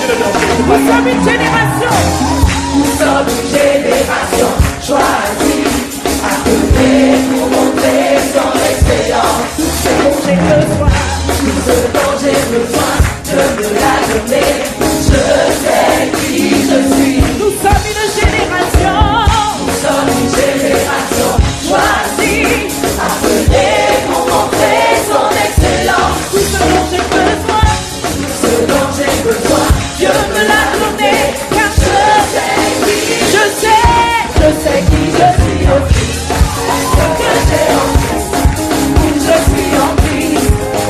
Nous sommes une génération. Nous sommes une génération choisie, appelée pour montrer son excellence. Tout ce dont j'ai besoin, Tout ce dont j'ai besoin, Dieu me l'a donné. Je sais qui je suis. nous sommes une génération. Nous sommes une génération choisie, appelée pour montrer son excellence. Tout ce dont j'ai besoin, Tout ce dont j'ai besoin, Dieu me l'a donné. Car je sais qui je sais qui je suis aussi. Ce que j'ai en Christ, je suis en Christ.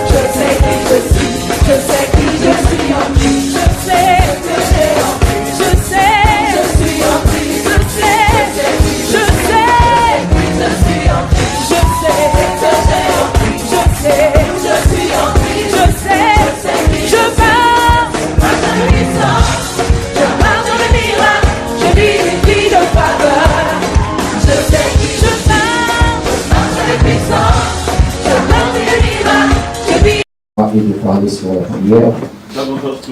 Je sais qui je suis, je sais qui je suis en Christ. je sais, Ce que j'ai en Christ, je sais, je suis en Christ. je sais, Je sais qui je sais, je suis en Christ. je sais, Ce que j'ai en Christ, je sais, je suis en Christ. je sais, je pars, Par ta puissance, je pars dans le miracle, je vis une vie de faveur. je sais qui Je pars, par ta puissance, je pars dans le miracle, je vis. Et de parler sur la prière God wants us to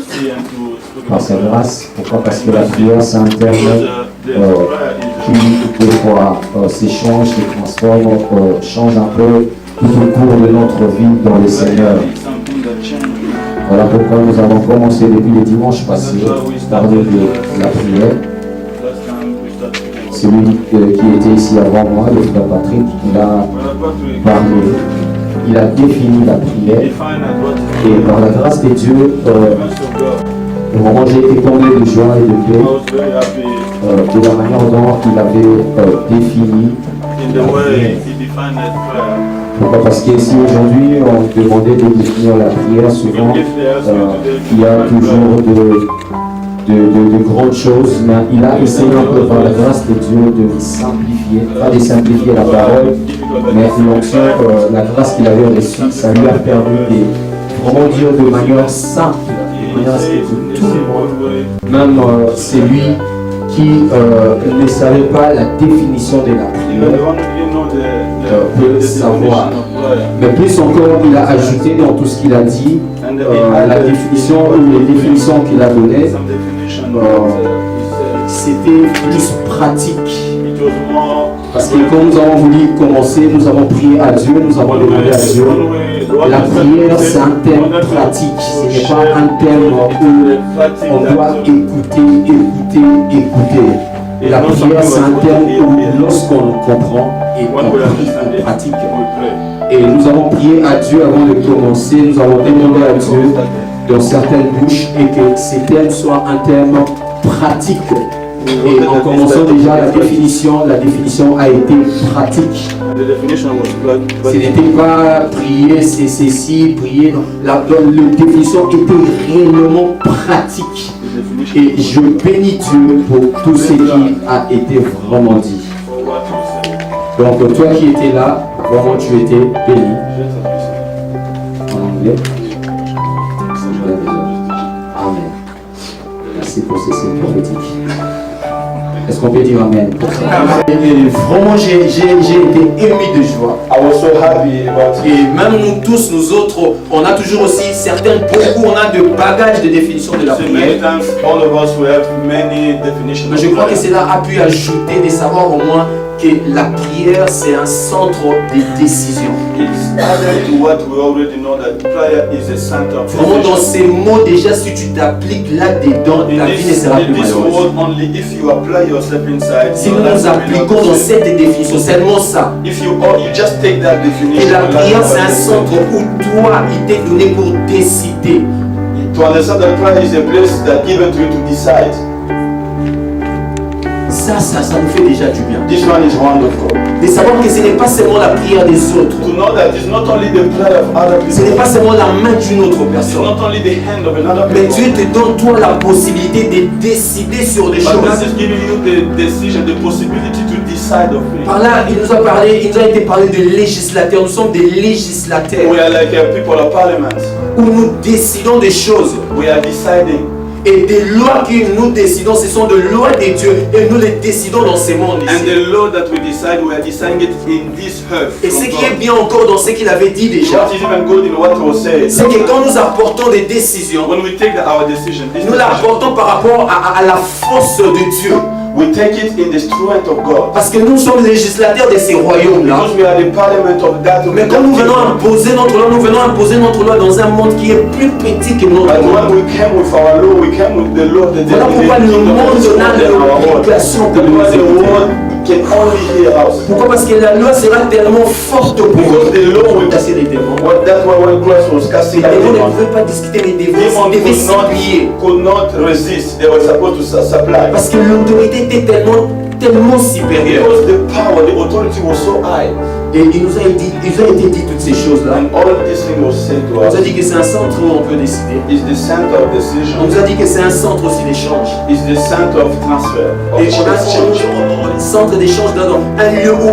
see and to speak par about sa prayer. grâce. Pourquoi? Parce que la prière, c'est un terme Because the prayer qui, des fois, s'échange, se transforme, change un peu tout au cours de notre vie dans le Seigneur. is something that changes. Voilà pourquoi nous avons commencé depuis le dimanche passé à parler de la prière. Last time we started. Celui qui était ici avant moi, le frère Patrick, il a We're about to parlé, il a défini la prière. define what Et par la grâce de Dieu, the goodness of God. au moment où j'ai été comblé de joie et de I paix, was very happy de la manière dont il avait défini. in the way he defined that prayer. Pourquoi? Parce que si aujourd'hui on demandait de définir la prière, souvent il y a toujours de grandes choses, mais il a essayé un peu par la grâce de Dieu de simplifier, pas de simplifier la parole, mais l'onction, la grâce qu'il avait reçue, ça lui a permis de vraiment dire de manière simple, de manière à ce que tout le monde, même celui qui ne savait pas la définition de la prière, peut savoir. Mais plus encore, il a ajouté dans tout ce qu'il a dit, la définition ou les définitions qu'il a données, c'était plus pratique. Parce que quand nous avons voulu commencer, nous avons prié à Dieu, nous avons demandé à Dieu. La prière, c'est un thème pratique. Ce n'est pas un thème où on doit écouter. La prière, c'est un thème où lorsqu'on comprend et qu'on pratique. Et nous avons prié à Dieu avant de commencer, nous avons demandé à Dieu dans certaines bouches et que ce thème soit un thème pratique. Et en commençant déjà la définition a été pratique. Ce n'était pas prier, c'est ceci, prier. La définition était réellement pratique. Et je bénis Dieu pour tout ce qui a été vraiment dit. Donc toi qui étais là, vraiment tu étais béni. En anglais. Amen. Merci pour ces signes prophétiques. Est-ce qu'on peut dire Amen? Et vraiment j'ai été ému de joie. I was so happy about it. Et même nous tous, nous autres, on a toujours aussi beaucoup, on a de bagages de définition de la So many prière. times, all of us we have many definitions. Mais je crois que cela a pu ajouter de savoir au moins que la prière c'est un centre de décision. It's added to what we already know that prayer is a center of Vraiment dans decision. ces mots déjà, si tu t'appliques là-dedans, ta vie ne sera plus In this malheureuse. word only, if you apply yourself inside, Si your nous life nous will not appliquons be dans the same. cette définition, seulement ça. If you just take that Et definition, la your life prière will c'est un not be the same. centre où toi, il t'est donné pour décider. To understand that prayer is a place that given to you to decide. Ça nous fait déjà du bien. This one is wonderful. De savoir que ce n'est pas seulement la prière des autres. To know that it's not only the prayer of other Ce n'est people, pas seulement la main d'une autre it's personne. not only the hand of another Mais person, Dieu te donne toi la possibilité de décider sur des but choses. this is giving you the decision, the possibility to decide of it. Par là, il nous a été parlé de législateurs. Nous sommes des législateurs We are like people of parliament. où nous décidons des choses. We are deciding. Et des lois que nous décidons, ce sont des lois de Dieu. Et nous les décidons dans ce monde And ici. the law that we decide, we are deciding it in this earth. Et from ce qui God. est bien encore dans ce qu'il avait dit déjà, What is even good in what was said, c'est que quand nous apportons des décisions, when we take our decision, this nous decision, l'apportons par rapport à la force de Dieu. we take it in the strength of God. Parce que nous sommes législateurs de ces royaumes-là. Because we are the parliament of that. Mais quand nous venons imposer notre loi, nous venons imposer notre loi dans un monde qui est plus petit que notre But when monde. we came with our law, we came with the law of the Voilà pourquoi le monde n'a l'obligation de That's nous why the écouter. world can only hear us. Pourquoi? Parce que la loi sera tellement forte pour Because the law will casser les démons. That's why when Christ was casting Les out démons ne demons, pouvaient pas discuter, les démons demons devaient s'appuyer. could not resist. They were supposed to supply. Parce que l'autorité était tellement supérieure. Because the power, the authority was so high. Et il nous a été dit toutes ces choses-là. And all this thing was said to On nous a us. dit que c'est un centre où on peut décider. Is the center of On decision. nous a dit que c'est un centre aussi d'échange. Is the center of transfer. Of Et on a exchange. un centre d'échange dans un lieu où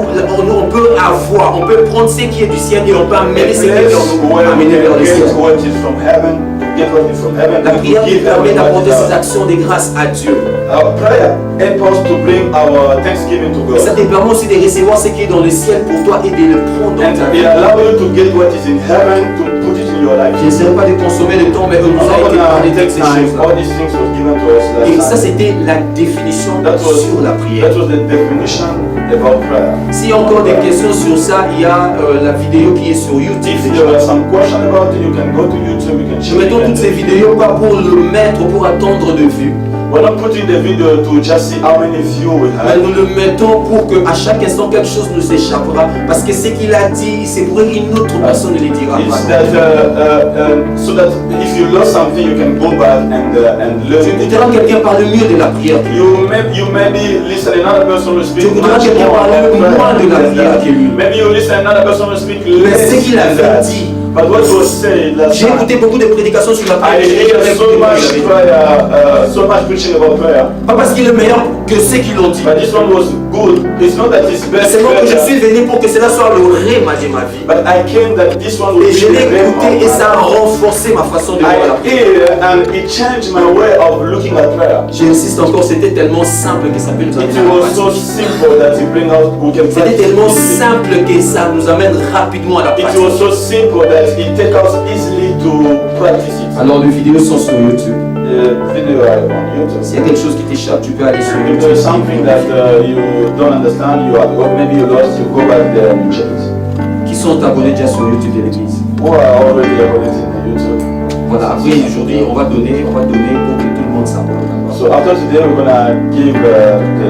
on peut avoir, on peut prendre ce qui est du ciel et on peut A amener ce qui est place vers nous, where we amener vers can le ciel. get what is from heaven, get what is from heaven, La and to prière nous give permet heaven what d'apporter is ces ours. actions de grâce à Dieu. Our prayer help us to bring our thanksgiving to Et ça God. te permet aussi de recevoir ce qui est dans le ciel pour toi et de le prendre dans And ta it vie. allows you to get what is in heaven to put it in your life. Je n'essaierai pas de consommer le temps, mais on nous I'm a not été parlé gonna de take ces time. choses-là. All these things was given to us Et last ça, time. c'était la définition That sur la prière. was the definition about prayer. S'il y a encore des questions sur ça, il y a la vidéo qui est sur YouTube. If déjà. there are some questions about it, you can go to YouTube, you can Nous check mettons toutes ces it. vidéos pas pour le mettre, pour attendre de vue. We're not putting the video to just see how many views we Mais have. nous le mettons pour qu'à chaque instant quelque chose nous échappera. Parce que ce qu'il a dit, c'est pour qu'une autre personne ne le dira It's pas. that so that if you lost something, you can go back and Tu learn. écouteras quelqu'un parler mieux de la prière. You maybe listen another person who speak Tu voudras much quelqu'un more parler of moins de la prayer prière than que lui. that. Maybe you listen another person who speak Mais less ce qu'il than avait that. dit, But what was said last j'ai écouté time, beaucoup de prédications sur la prière. I J'ai jamais hear so écouté much ce qu'il avait dit. prayer, so much preaching about prayer. Pas parce qu'il est meilleur que ceux qui l'ont dit. But this one was good. It's not that it's best. C'est moi que je prayer, suis venu pour que cela soit le réma de ma vie. But I came that this one would Et be je the l'ai name écouté et of ça a my life. renforcé ma façon de voir la I prière. hear and it changed my way of looking at prayer. J'insiste encore, c'était tellement simple que ça peut nous It amener à la was so pratique. simple that it bring out we can C'était practice tellement easily. simple que ça nous amène rapidement à la It pratique. was so simple that it takes us easily to practice it. Alors les vidéos sont sur YouTube. The video on YouTube. S'il y a quelque chose qui t'échappe, tu peux aller sur If YouTube. there's something that you don't understand, or maybe you lost, you go back there and check it. Qui sont abonnés déjà sur YouTube de l'église. Who are already abonned in the YouTube. Voilà, après aujourd'hui, on va donner pour que tout le monde s'abonne. So after today, we're gonna give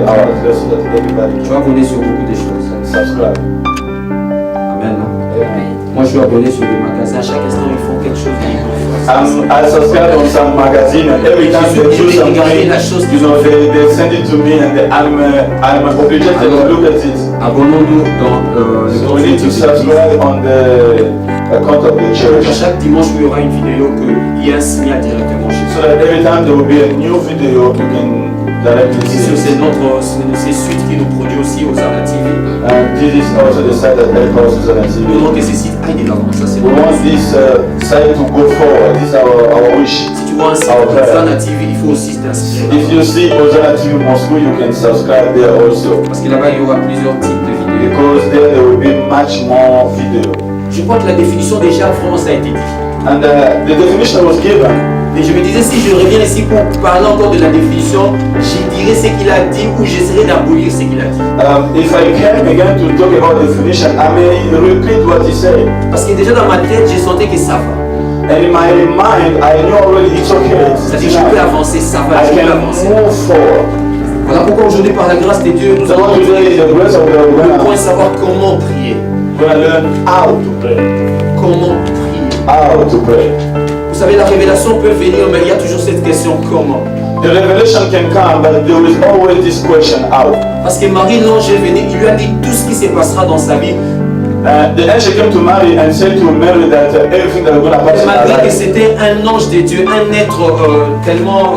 our address so that everybody Tu can vas abonner sur beaucoup de choses. subscribe. Amen. Amen. Moi, je suis abonné sur des magasins. À chaque instant, ils font quelque chose. I subscribe on some magazine and every time they do something, you know, they send it to me and I'm obligated to look at it. Abonnons-nous dans le So compte we need to YouTube de l'église. subscribe on the account of the À church chaque dimanche, il y aura une vidéo qu'il y a un signal directement chez so that every time there will be a new video, you can directly Et see c'est it. c'est Suite qui nous produit aussi aux Arts TV. And this is also the site that helps us on Nous TV. voulons que ces sites aillent de l'avant. Ça, c'est We want this site to go forward. This is our wish. Si tu vois un site Hosanna TV, il faut aussi t'inscrire. If you see Hosanna TV Moscow, you can subscribe there also. Parce que là-bas, il y aura plusieurs types de vidéos. Because there will be much more video. Je crois que la définition déjà, vraiment, ça a été dit. And the definition was given. Et je me disais, si je reviens ici pour parler encore de la définition, je dirais ce qu'il a dit ou j'essaierai d'abolir ce qu'il a dit. If I came again to talk about definition, I may repeat what he said. Parce que déjà dans ma tête, j'ai senti que ça va. And in my mind, I know already it's okay. Ça dit, It's je peux enough. avancer, ça va, je I peux can avancer. move forward. Voilà pourquoi aujourd'hui, par la grâce de Dieu, nous So allons today, the grace of the le Lord, point savoir comment prier. we're going to learn how to pray. Comment prier. How to pray. Vous savez, la révélation peut venir, mais il y a toujours cette question comment. The revelation can come, but there is always this question how. Parce que Marie, l'ange est venu, il lui a dit tout ce qui se passera dans sa vie. The angel came to Mary and said to Mary that everything that was going to happen in her Malgré que life, c'était un ange de Dieu, un être tellement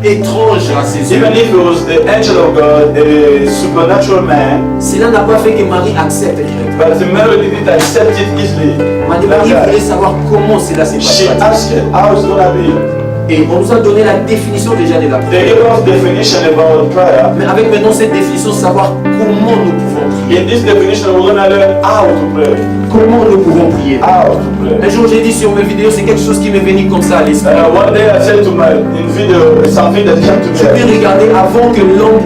étrange à ses yeux, even if it was the angel of God, a supernatural man, cela n'a pas fait que Marie accepte directement. but Mary didn't accept it easily. Marie voulait savoir comment cela s'est She passé. asked how it's going to be. Et on nous a donné la définition déjà de la They prière. give us definition about prayer. Mais avec maintenant cette définition, savoir comment nous pouvons prier. In this definition, we're gonna learn how to pray. Comment nous pouvons prier. How to pray. Un jour j'ai dit sur mes vidéos, c'est quelque chose qui m'est venu comme ça à l'esprit. One day I said to my in video something that came to Je vais me. regarder avant que l'homme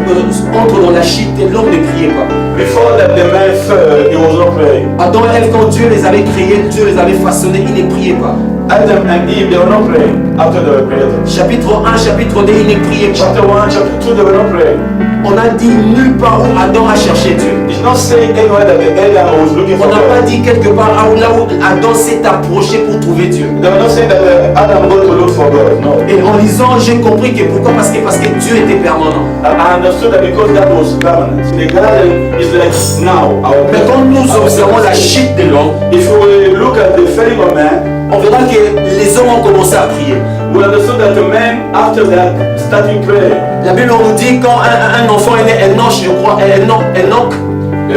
entre dans la chute, l'homme ne priait pas. Before that the man fell, he was not praying. Adam et Ève, quand Dieu les avait créés, Dieu les avait façonnés, ils ne priaient pas. Adam and Eve, they were not praying after they were created. Chapitre 1, chapitre 2, ils ne priaient pas. Chapter 1, chapter 2, they were not praying. On a dit nulle part où Adam a cherché Dieu. It's not saying anywhere that the Adam was looking On for n'a pas God. dit quelque part là où Adam s'est approché pour trouver Dieu. They were not saying that Adam go to look for God. No. Et en lisant, j'ai compris que pourquoi parce que Dieu était permanent. I understood that because that was permanent. The garden is like now. Mais quand nous observons la chute de l'homme, If we look at the falling of man, on verra que les hommes ont commencé à prier. we understood that the man after that started praying. La Bible nous dit quand un enfant est né, Enoch, je crois, Enoch,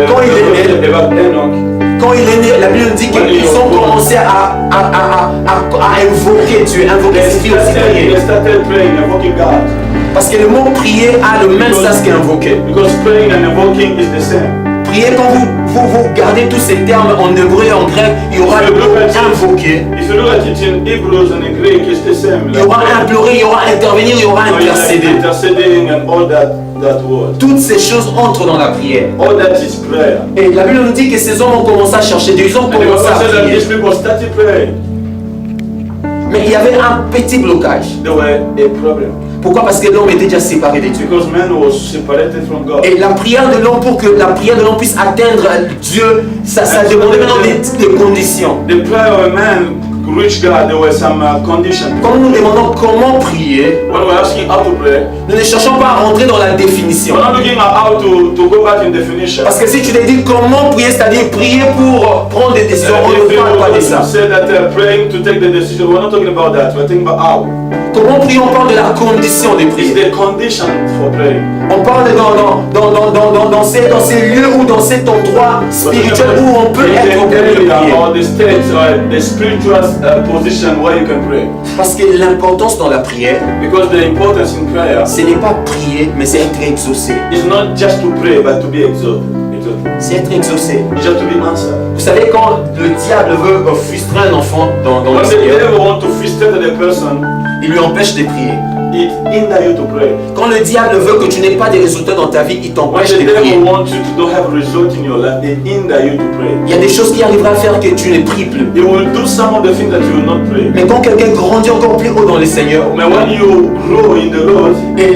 quand il est né, About Enoch. quand il est né, la Bible nous dit qu'ils ont commencé à invoquer Dieu, invoquer They ce qui aussi prier. started praying and invoking God. Parce que le mot prier a le même sens qu'invoquer. Because praying and invoking is the same. Prier, quand vous gardez tous ces termes en hébreu et en grec, il y aura le mot invoquer, If you look at it in Hebrews and in Greek, it's the same. il y aura implorer, il y aura intervenir, il y aura intercéder. Interceding and all that word. Toutes ces choses entrent dans la prière. All that is prayer. Et la Bible nous dit que ces hommes ont commencé à chercher Dieu, ils ont And the Bible commencé à said that prier. these people started praying. Mais il y avait un petit blocage. There were a problem. Pourquoi? Parce que l'homme était déjà séparé de Dieu. Because man was separated from God. Et la prière de l'homme, pour que la prière de l'homme puisse atteindre Dieu, ça demandait maintenant des conditions. The prayer of a man to reach God, there were some conditions. Quand nous nous demandons comment prier, When we're asking how to pray, nous ne cherchons pas à rentrer dans la définition. we're not looking at how to go back in definition. Parce que si tu te dis comment prier, c'est-à-dire prier pour prendre des décisions, on If ne parle pas de you ça. say that praying to take the decision, we're not talking about that. We're talking about how. Comment prier? On parle de la condition de It's prier. the condition for praying. On parle dans ces lieux ou dans cet endroit spirituel où on peut être au de prier. Or the state or the spiritual position where you can pray. Parce que l'importance dans la prière, Because the importance in prayer ce n'est pas prier, mais c'est être exaucé. is not just to pray, but to be exalted. C'est être exaucé. It's just to be answered. Vous savez, quand le diable veut frustrer un enfant dans When le the Seigneur, devil wants to frustrate the person, il lui empêche de prier. it hinders you to pray. Quand le diable veut que tu n'aies pas de résultats dans ta vie, il When t'empêche the de prier. devil wants you to don't have result in your life, they hinder you to pray. Il y a des choses qui arriveront à faire que tu ne pries plus. He will do some of the things that you will not pray. Mais quand quelqu'un grandit encore plus haut dans le Seigneur, But when you grow in the Lord, et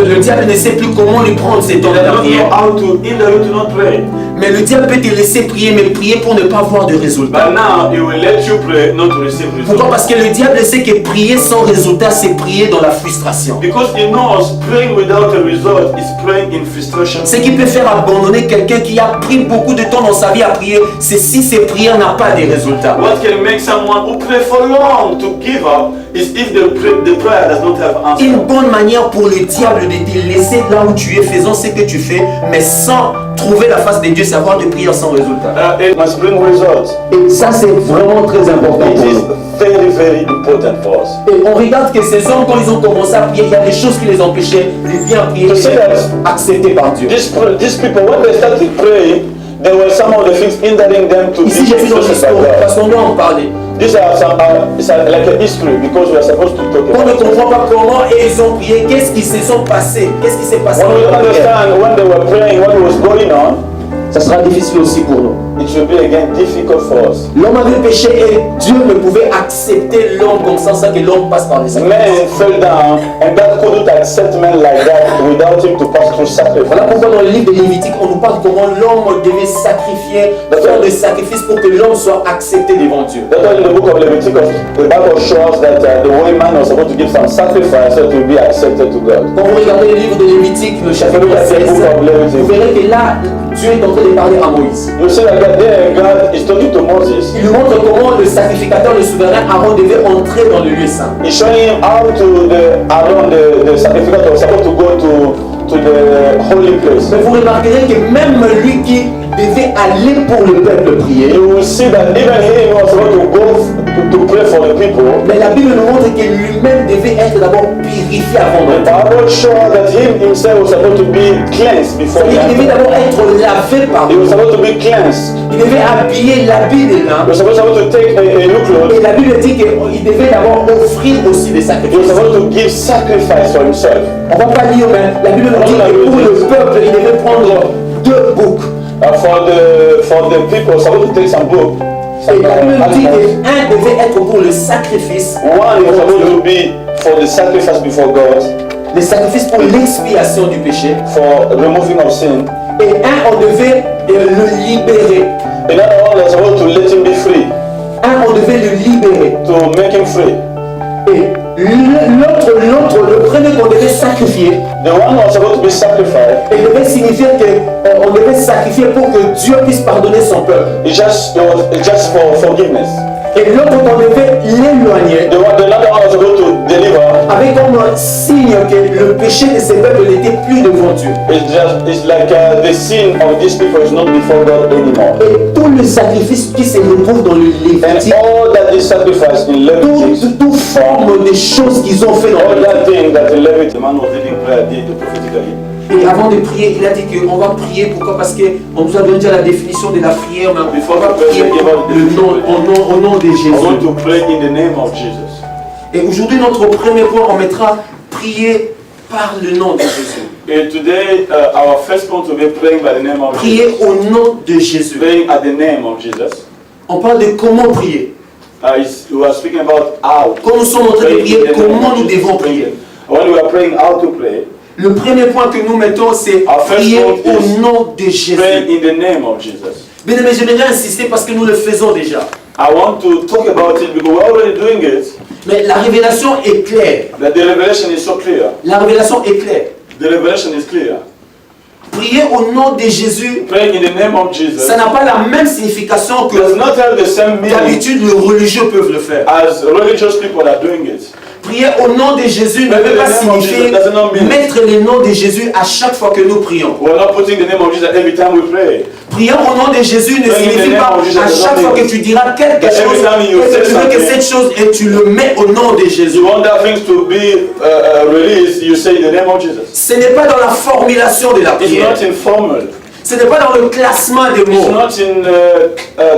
le diable ne sait plus comment lui prendre ses temps de they la don't know prière. how to hinder you to not pray. Mais le diable peut te laisser prier, mais prier pour ne pas voir de résultats. But now he will let you pray, not to receive Pourquoi? result. Parce que le diable sait que prier sans résultat, c'est prier dans la frustration. Because he knows praying without a result is praying in frustration. Ce qui peut faire abandonner quelqu'un qui a pris beaucoup de temps dans sa vie à prier, c'est si ses prières n'ont pas de résultats. What can make someone who pray for long to give up is if the prayer does not have answer. Une bonne manière pour le diable de te laisser là où tu es, faisant ce que tu fais, mais sans trouver la face de Dieu, savoir de prière sans résultat. It must bring results. Et ça, c'est vraiment très important It pour is nous. very, very important for us. Et on regarde que ces hommes, quand ils ont commencé à prier, il y a des choses qui les empêchaient de bien prier, To say that acceptés par Dieu. these people, when they started praying, there were some of the things hindering them to be Ici, j'ai vu dans accepted l'histoire, by God. parce qu'on doit en parler. These are some, it's like a history because we are supposed to talk On ne about it. comprend pas comment ils ont prié, qu'est-ce qui se sont passés, qu'est-ce qui s'est passé When we dans la prière. understand when they were praying, what was going on, Ça sera difficile aussi pour nous. it should be again difficult for us. L'homme avait péché et Dieu ne pouvait accepter l'homme comme ça que l'homme passe par les sacrifices. Man fell down, and God couldn't accept men like that without him to pass through sacrifice. Voilà pourquoi dans le livre de Lévitique, on nous parle comment l'homme devait sacrifier, faire des sacrifices pour que l'homme soit accepté devant Dieu. That's why in the book of Leviticus, the Bible shows that the way man was supposed to give some sacrifice to be accepted to God. Quand vous regardez le livre de Lévitique, le chapitre 16, vous verrez que là, Dieu est en train de parler à Moïse. You see that there God is talking to Moses. Il lui montre comment le sacrificateur, le souverain Aaron devait entrer dans le lieu saint. He's showing him how to Aaron, the sacrificator, was supposed to go to the holy place. Mais vous remarquerez que même lui qui devait aller pour le peuple prier, You will see that even he was supposed to go to pray for the people. mais la Bible nous montre que lui-même devait être d'abord purifié avant The d'entrer. Bible shows that himself was supposed to be cleansed before he Il devait entered. d'abord être lavé par He was nous. supposed to be cleansed. Il devait habiller l'habit des He lins. was supposed to take a new clothes. Et la Bible dit qu'il devait d'abord offrir aussi des He was sacrifices. supposed to give sacrifice for himself. On va pas lire, mais la Bible nous dit que pour le peuple, il devait prendre 2 boucs. For the people, supposed to take some book. Et Some, la Bible nous dit animals. qu'un devait être pour le sacrifice, One was supposed to be for the sacrifice before God, le sacrifice pour l'expiation du péché. for removing of sin. Et un, on devait le libérer. Another one was supposed to let him be free, Un, on devait le libérer. to make him free. Et l'autre, le premier qu'on devait sacrifier, The one was supposed to be sacrificed. il devait signifier qu'on devait sacrifier pour que Dieu puisse pardonner son peuple. It was just for forgiveness. Et l'autre qu'on devait l'éloigner, The other one was supposed to deliver. avec comme un signe que le péché de ces peuples n'était plus devant Dieu. It's like the sin of these people is not before God anymore. Et tout le sacrifice qui se retrouve dans le And Lévitique, all that is sacrificed in Leviticus, toute forme des choses qu'ils ont fait dans all le that thing that in Leviticus, the man was leading prayer did prophetically. Et avant de prier, il a dit qu'on va prier. Pourquoi? Parce qu'on nous a donné déjà la définition de la prière, mais on va prier au nom de I want Jésus. to pray in the name of Jesus. Et aujourd'hui, notre premier point, on mettra prier par le nom de Jésus. And today, our first point will be praying by the name of Prier Jesus. au nom de Jésus. Praying at the name of Jesus. On parle de comment prier. We are speaking about how. Quand nous sommes en train de prier, Praying in the name comment of nous Jesus. devons prier. When we are praying how to pray, Le premier point que nous mettons, c'est Our first prier point is au nom de Jésus. pray in the name of Jesus. Bien aimé, j'aimerais insister parce que nous le faisons déjà. I want to talk about it because we're already doing it. Mais la révélation est claire. That the revelation is so clear. La révélation est claire. The revelation is clear. Prier au nom de Jésus, Praying in the name of Jesus ça n'a pas la même signification que does not have the same meaning d'habitude les religieux peuvent le faire. as religious people are doing it. Prier au nom de Jésus ne veut pas signifier mettre le nom de Jésus à chaque fois que nous prions. We're not putting the name of Jesus every time we pray. Prier au nom de Jésus ne signifie pas à chaque fois que tu diras quelque chose et que tu veux que cette chose et tu le mets au nom de Jésus. You want that things to be released, you say in the name of Jesus. Ce n'est pas dans la formulation de la It's prière. not informal. Ce n'est pas dans le classement des It's mots. not in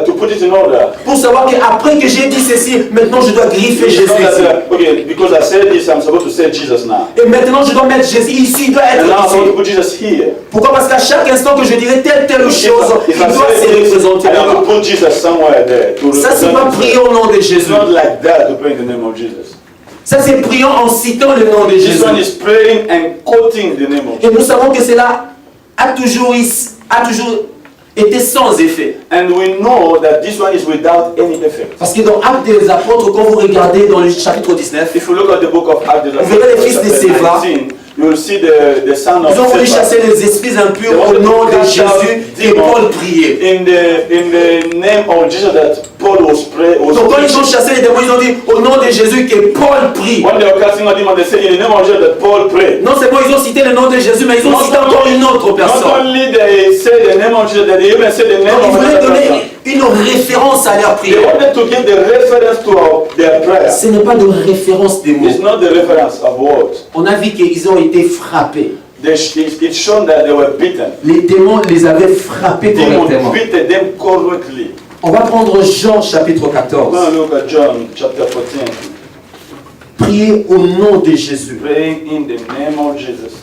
to put it in order. Pour savoir qu'après que j'ai dit ceci, maintenant je dois griffer It's Jésus not ici. that, okay, because I said this, I'm supposed to say Jesus now. Et maintenant je dois mettre Jésus ici, il doit être And now I'm supposed to ici. put Jesus here. Pourquoi? Parce qu'à chaque instant que je dirai telle chose, il If doit I se say this, représenter I need là-bas. to put Jesus somewhere there. To Ça, c'est represent pas himself. prier au nom de It's Jésus. not like that to pray in the name of Jesus. Ça, c'est priant en citant le nom de This Jésus. one is praying and quoting the name of Et Jesus. nous savons que cela a toujours été sans effet. And we know that this one is without any effect. Parce que dans Actes des Apôtres, quand vous regardez dans le chapitre 19, If you look at the book of Acts, Vous verrez les fils de Séva. you will see the son of ils ont voulu Sceva. chasser les esprits impurs au nom de Jésus et Paul priait. In the name of Jesus that Paul was praying. Donc quand ils ont chassé les démons, ils ont dit au nom de Jésus que Paul prie. When they were casting out demons, they say in the name of Jesus that Paul prayed. Non seulement ils ont cité le nom de Jésus, mais ils ont cité encore une autre Not personne. only they say the name of Jesus, that they even say the name Donc ils of voulaient another person. donner une référence à leur They prière. wanted to give the reference to their prayer. Ce n'est pas de référence des mots. It's not the reference of words. On a vu qu'ils ont été frappés. It's shown that they were beaten. Les démons les avaient frappés Demons correctement. beat them correctly. On va prendre Jean chapitre 14. Now look at John chapter 14. Priez au nom de Jésus. Praying in the name of Jesus.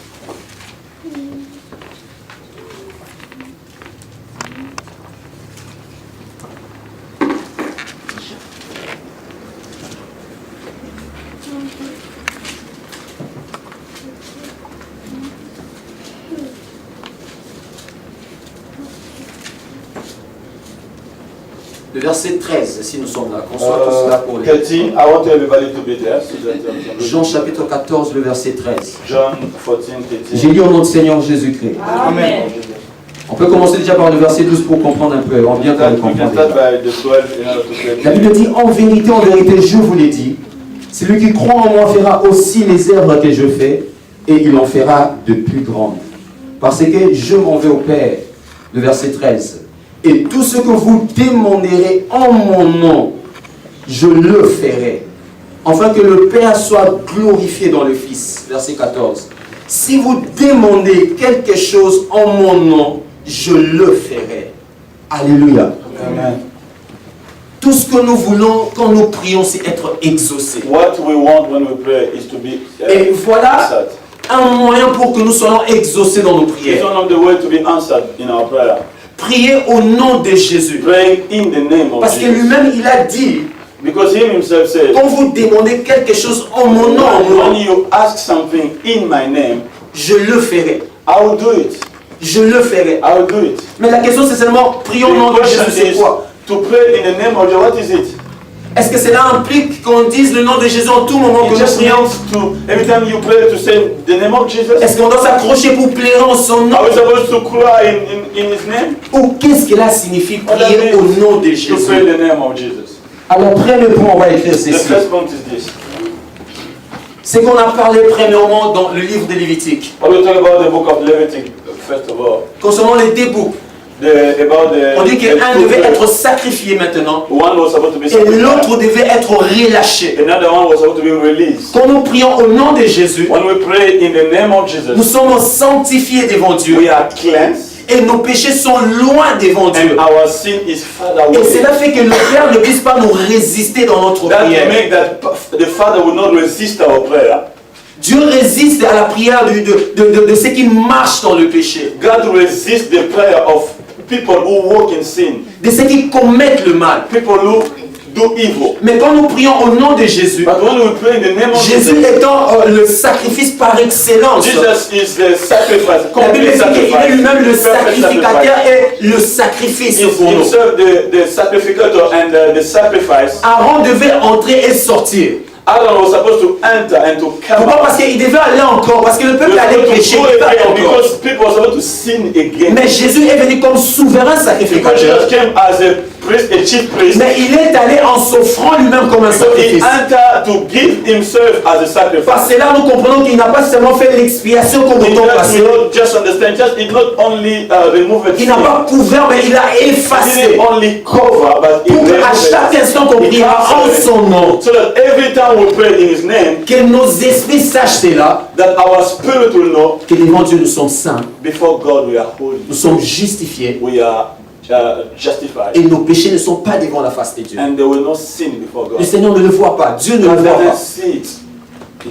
Le verset 13, si nous sommes là, qu'on soit tous là pour les... 13, I want everybody to be there. So that, Jean chapitre 14, le verset 13. John 14, 13. J'ai lu au nom du Seigneur Jésus-Christ. Amen. On peut commencer déjà par le verset 12 pour comprendre un peu. On vient pour le We can comprendre. start by the 12 in order to pray. La Bible dit, en vérité, je vous l'ai dit, celui qui croit en moi fera aussi les œuvres que je fais, et il en fera de plus grandes. Parce que je m'en vais au Père. Le verset 13. Et tout ce que vous demanderez en mon nom, je le ferai, afin que le Père soit glorifié dans le Fils. Verset 14. Si vous demandez quelque chose en mon nom, je le ferai. Alléluia. Amen. Tout ce que nous voulons quand nous prions, c'est être exaucés. What we want when we pray is to be Et voilà answered. un moyen pour que nous soyons exaucés dans nos It's prières. one of the way to be answered in our prayer. Priez au nom de Jésus. Praying in the name of Parce que Jesus. lui-même, il a dit, Because He Himself said, quand vous demandez quelque chose en mon nom, when you ask something in my name, je le ferai. I will do it. Je le ferai. I will do it. Mais la question, c'est seulement, prions au nom The de Jésus, question c'est is quoi? to pray in the name of Jesus. What is it? Est-ce que cela implique qu'on dise le nom de Jésus en tout moment que It nous just prions? means to, every time you pray, to say the name of Jesus. Est-ce qu'on doit s'accrocher pour pleurer en son nom? Are we supposed to cry in His name? Ou qu'est-ce que cela signifie prier au nom de To pray Jésus? the name of Jesus. Alors, premier point, on va écrire The ceci. first point is this. C'est qu'on a parlé premièrement dans le livre de Lévitique, I will talk about the book of Leviticus first of all. concernant les deux boucs. On dit qu'un devait être sacrifié maintenant One was supposed to be et sacrificed. l'autre devait être relâché. Another one was supposed to be released. Quand nous prions au nom de Jésus, When we pray in the name of nous Jesus, sommes sanctifiés devant Dieu we are cleansed et nos péchés sont loin devant Dieu. and our sin is far Et away. cela fait que le Père ne puisse pas nous résister dans notre That prière. will make that the Father will not resist our prayer. Dieu résiste à la prière de ceux qui marchent dans le péché, God resists the prayer of people who walk in sin, de ceux qui commettent le mal. people who do evil. Mais quand nous prions au nom de Jésus, But when we pray in the name of Jésus Jesus, étant le sacrifice par excellence, Jesus is the sacrifice, la Bible complete dit qu'il est lui-même le sacrifice, perfect sacrificateur sacrifice. et le sacrifice Is pour nous. himself the sacrificator and the sacrifice. Aaron devait entrer et sortir. Aaron was supposed to enter and to come Pourquoi? out. Parce qu'il devait aller encore, parce que le He peuple was allait supposed pécher, to go il devait aller again encore. because people were supposed to sin again. Mais Jésus est venu comme souverain Because sacrificateur. Jesus came as a priest, a chief priest. Mais il est allé en s'offrant lui-même comme un So he sacrifice. entered to give himself as a sacrifice. Parce que là, nous comprenons qu'il n'a pas seulement fait l'expiation comme au In temps that passé. we don't just understand, just it not only remove it. Il n'a pas couvert, mais il a He effacé. didn't only cover, but he Pour qu'à removed chaque it. instant qu'on priera en son nom, So that every time we pray in his name, que nos esprits sachent cela, that our spirit will know que devant Dieu nous sommes saints, before God we are holy, nous sommes justifiés we are justified, et nos péchés ne sont pas devant la face de Dieu. and they will not sin before Le God. Seigneur ne le voit pas, Dieu ne le God voit doesn't pas. see it.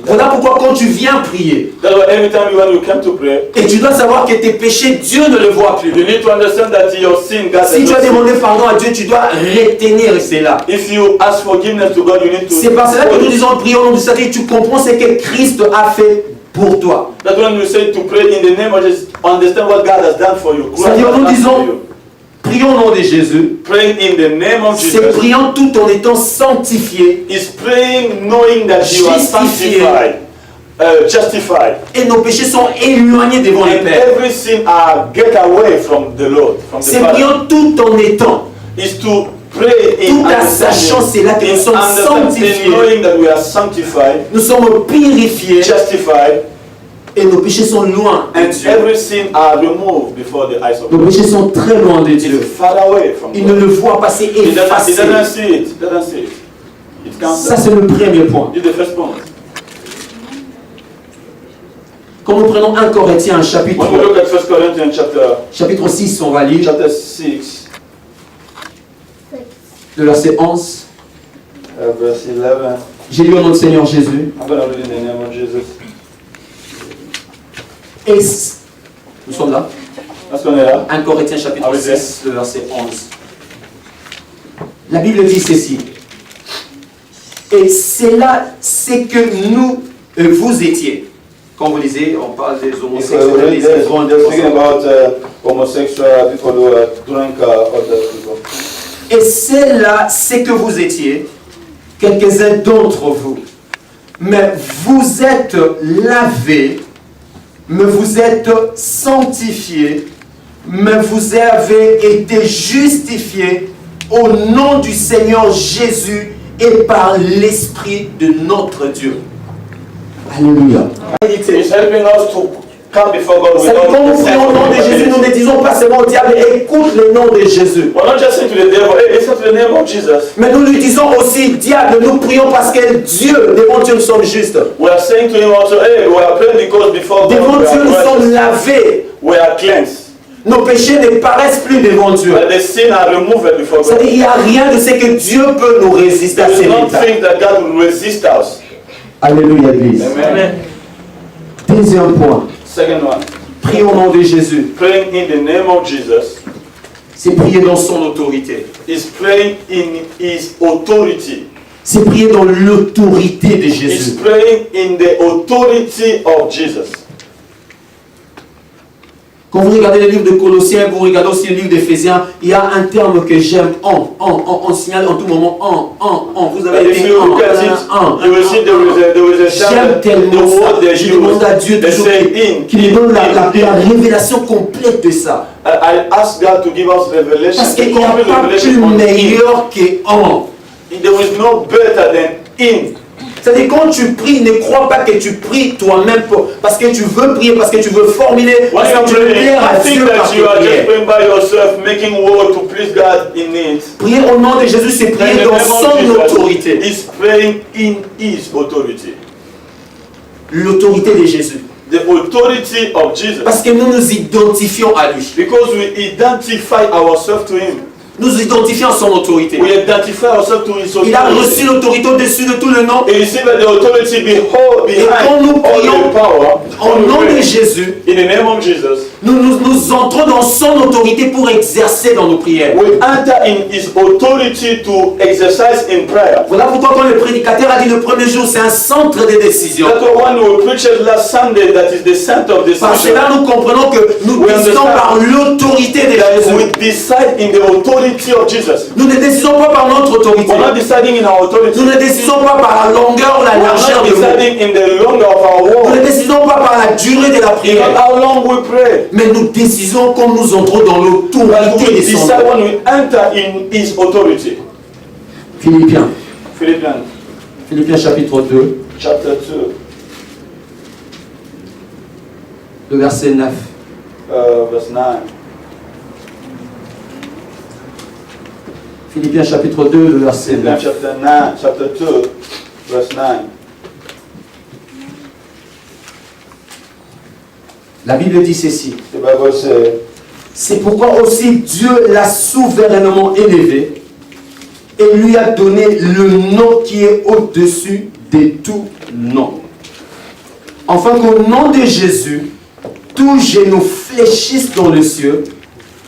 Voilà pourquoi quand tu viens prier, That's why every time when you come to pray, et tu dois savoir que tes péchés, Dieu ne le voit plus. you need to understand that your sin, God Si does tu as not see. demandé pardon à Dieu, tu dois retenir cela. If you ask forgiveness to God, you need to. C'est par cela que nous disons prions au nom du Seigneur, tu comprends ce que Christ a fait pour toi. That's when we say to pray in the name of Jesus, understand what God has done for you. Christ C'est-à-dire has nous done disons, for you. prions au nom de Jésus. Praying in the name of C'est Jesus priant tout en étant sanctifié is praying knowing that you are Justifié. sanctified, justified, et nos péchés sont éloignés devant le and Père. every sin get away from the Lord, from the C'est Father. priant tout en étant. Is to pray in Tout en sachant c'est là que nous sommes sanctifiés. knowing that we are sanctified, Nous sommes purifiés justified, et nos péchés sont loin de and Dieu. every sin are removed before the eyes of Nos God. péchés sont très loin de Dieu. It's far away from Il ne God. le voit pas, c'est He effacé. doesn't see it. He doesn't see it. It comes. Ça, c'est le premier point. This is the first point. Quand nous prenons 1 Corinthiens, chapitre, When we look at 1 Corinthians chapitre 6, on va lire chapter 6, le verset 11. verse 11. J'ai lu au nom du Seigneur Jésus. I'm going to read in the name of Jesus. Et nous sommes là. Est-ce qu'on est là? 1 Corinthiens chapitre Ah oui, 6, le verset 11. La Bible dit ceci. Et c'est là ce que nous, vous étiez. Quand vous lisez, on parle des homosexuels, des They're ivres, speaking about homosexual people who drink other people. et c'est là ce que vous étiez, quelques-uns d'entre vous. Mais vous êtes lavés, mais vous êtes sanctifiés, mais vous avez été justifiés au nom du Seigneur Jésus et par l'Esprit de notre Dieu. Alléluia. It's helping us come before God with C'est-à-dire, all quand nous the prions au nom de Jésus, nous ne disons pas seulement au diable, écoute le nom de Jésus. We're not just saying to the devil, hey, listen to the name of Jesus. Mais nous lui disons aussi, diable, nous prions parce que Dieu, devant Dieu, nous sommes justes. We are saying to him also, hey, we are praying because before God Devant we Dieu, are nous sommes righteous. lavés. We are cleansed. Nos péchés ne paraissent plus devant Dieu. But the sin are removed before God. C'est-à-dire, il n'y a rien de ce que Dieu peut nous résister à There ces is états. nothing that God will resist us. Alléluia, Église. Amen. Deuxième point, Second one, prier au nom de Jésus. praying in the name of Jesus C'est prier dans son autorité. is praying in His authority. C'est prier dans l'autorité de It's Jésus. praying in the authority of Jesus. Quand vous regardez le livre de Colossiens, vous regardez aussi le livre d'Éphésiens, il y a un terme que j'aime, on signale en tout moment, vous But avez if dit you look at it, you will see there is a J'aime term, the tellement ça, word they je demande à use, Dieu they toujours say qu'il nous donne la in. révélation complète de ça. I ask God to give us revelation, Parce qu'il the n'y a complete pas plus revelation on meilleur que in. There is no better than in. C'est-à-dire quand tu pries, ne crois pas que tu pries toi-même parce que tu veux prier, parce que tu veux formuler, When parce you are que tu veux praying, plaire à I think Dieu par that you tes are just prières. praying by yourself, making word to please God in it. Prier au nom de Jésus, c'est prier And the dans name of son Jesus autorité. is praying in His authority. L'autorité de Jésus. The authority of Jesus. Parce que nous nous identifions à lui. Because we identify ourselves to Him. Nous nous identifions à son autorité. We identify ourselves to His Il a reçu authority. l'autorité au-dessus de tout le nom. He received the authority quand nous behind all prions the power. Au When we nom de pray Jésus, in the name of Jesus, nous entrons dans son autorité pour exercer dans nos prières. we enter in His authority to exercise in prayer. Voilà pourquoi quand le prédicateur a dit le premier jour, c'est un centre de décision. That's why when we preached last Sunday, that is the center of the Parce que là, nous comprenons que nous We décidons understand par l'autorité de that Jésus. we decide in the authority of Jesus. Nous ne décidons pas par notre autorité. We're not deciding in our authority. Nous ne décidons pas par la longueur ou la We're largeur not de mots. deciding in the longer of our Nous ne word. décidons pas par la durée de la Not prière. how long we pray. Mais nous décidons comme nous entrons dans But l'autorité we de son decide nom. when we enter in His authority. Philippiens. Philippians Chapitre 2, chapter 2, le verset 9. verse 9. Philippiens chapitre 2, le verset Philippians 9. chapter 2, verse 9. La Bible dit ceci. The Bible says, C'est pourquoi aussi Dieu l'a souverainement élevé et lui a donné le nom qui est au-dessus de tout nom. Afin qu'au nom de Jésus, tous genoux fléchissent dans le ciel,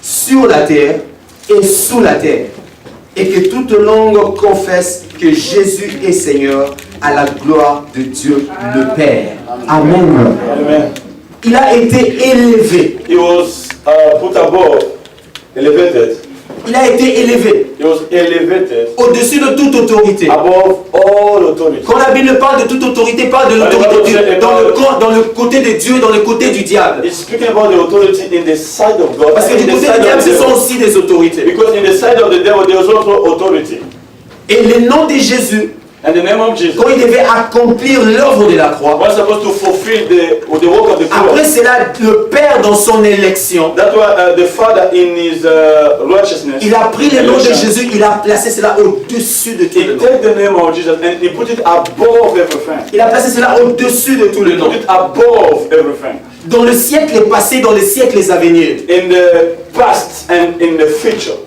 sur la terre et sous la terre, et que toute langue confesse que Jésus est Seigneur à la gloire de Dieu le Père. Amen. Amen. Il a été élevé. He was put above, elevated. Il a été élevé He was elevated au-dessus de toute autorité. above all authority. Quand la Bible parle de toute autorité, parle de l'autorité dans le côté de Dieu et dans le côté du diable. It's speaking about the authority in the side of God. Parce que and du in the côté side du diable, of the ce sont devil. aussi des autorités. Because in the side of the devil, there is also authority. Et le nom de Jésus, And the name of Jesus quand il devait accomplir l'œuvre de la croix, was supposed to fulfill the work of the cross. après cela, le Père dans son élection, That's why the Father in His righteousness, il a pris le nom de election, Jésus, il a placé cela au-dessus de tout He le nom. took the name of Jesus and He put it above everything. Il a placé cela au-dessus de tout le He nom. put it above everything. Dans le siècle passé, dans les siècles à venir. In the past and in the future.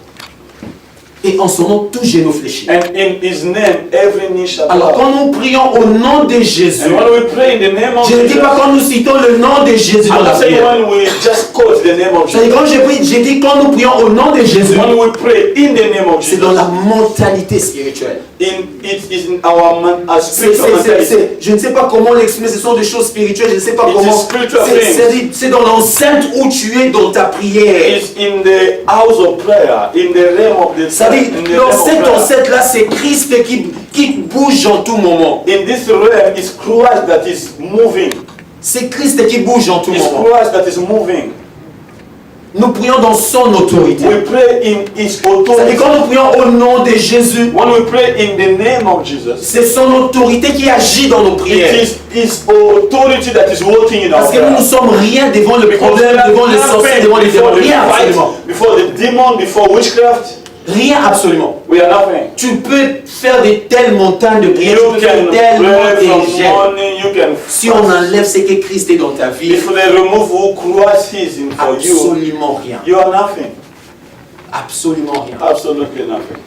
Et en son nom, tout genou fléchit. And in His name, every knee shall Alors bow. quand nous prions au nom de Jésus, And when we pray in the name of je ne dis Jesus, pas quand nous citons le nom de Jésus dans I'm la not saying prière. when we just quote the name of C'est-à-dire Jesus. quand je prie, je dis quand nous prions au nom de Jésus, When we pray in the name of c'est dans Jesus, la mentalité spirituelle. it is in our spiritual mentality. Je ne sais pas comment l'exprimer, ce sont des choses spirituelles, je ne sais pas It is comment. spiritual things. C'est dans l'enceinte où tu es dans ta prière. It's in the house of prayer, in the realm of the Ça dit, in the dans realm of cette prayer. enceinte-là, c'est Christ qui bouge en tout moment. In this realm, it's Christ that is moving. C'est Christ qui bouge en tout It's moment. Christ that is moving. Nous prions dans son autorité. We pray in His C'est-à-dire authority. quand nous prions au nom de Jésus, When we pray in the name of Jesus, c'est son autorité qui agit dans nos it prières. is His authority that is working in our Parce que nous ne lives. sommes rien devant le problème, devant les sorciers, devant les démons. Rien absolument. before the demon, before witchcraft. Rien absolument. We are nothing. Tu peux faire de telles montagnes de prières, You tu peux can faire tellement pray de from jeûnes. morning, you can Si on enlève ce que Christ est dans ta vie, If they remove who Christ is in for you, absolument rien. you are nothing. Absolument rien. Absolutely nothing.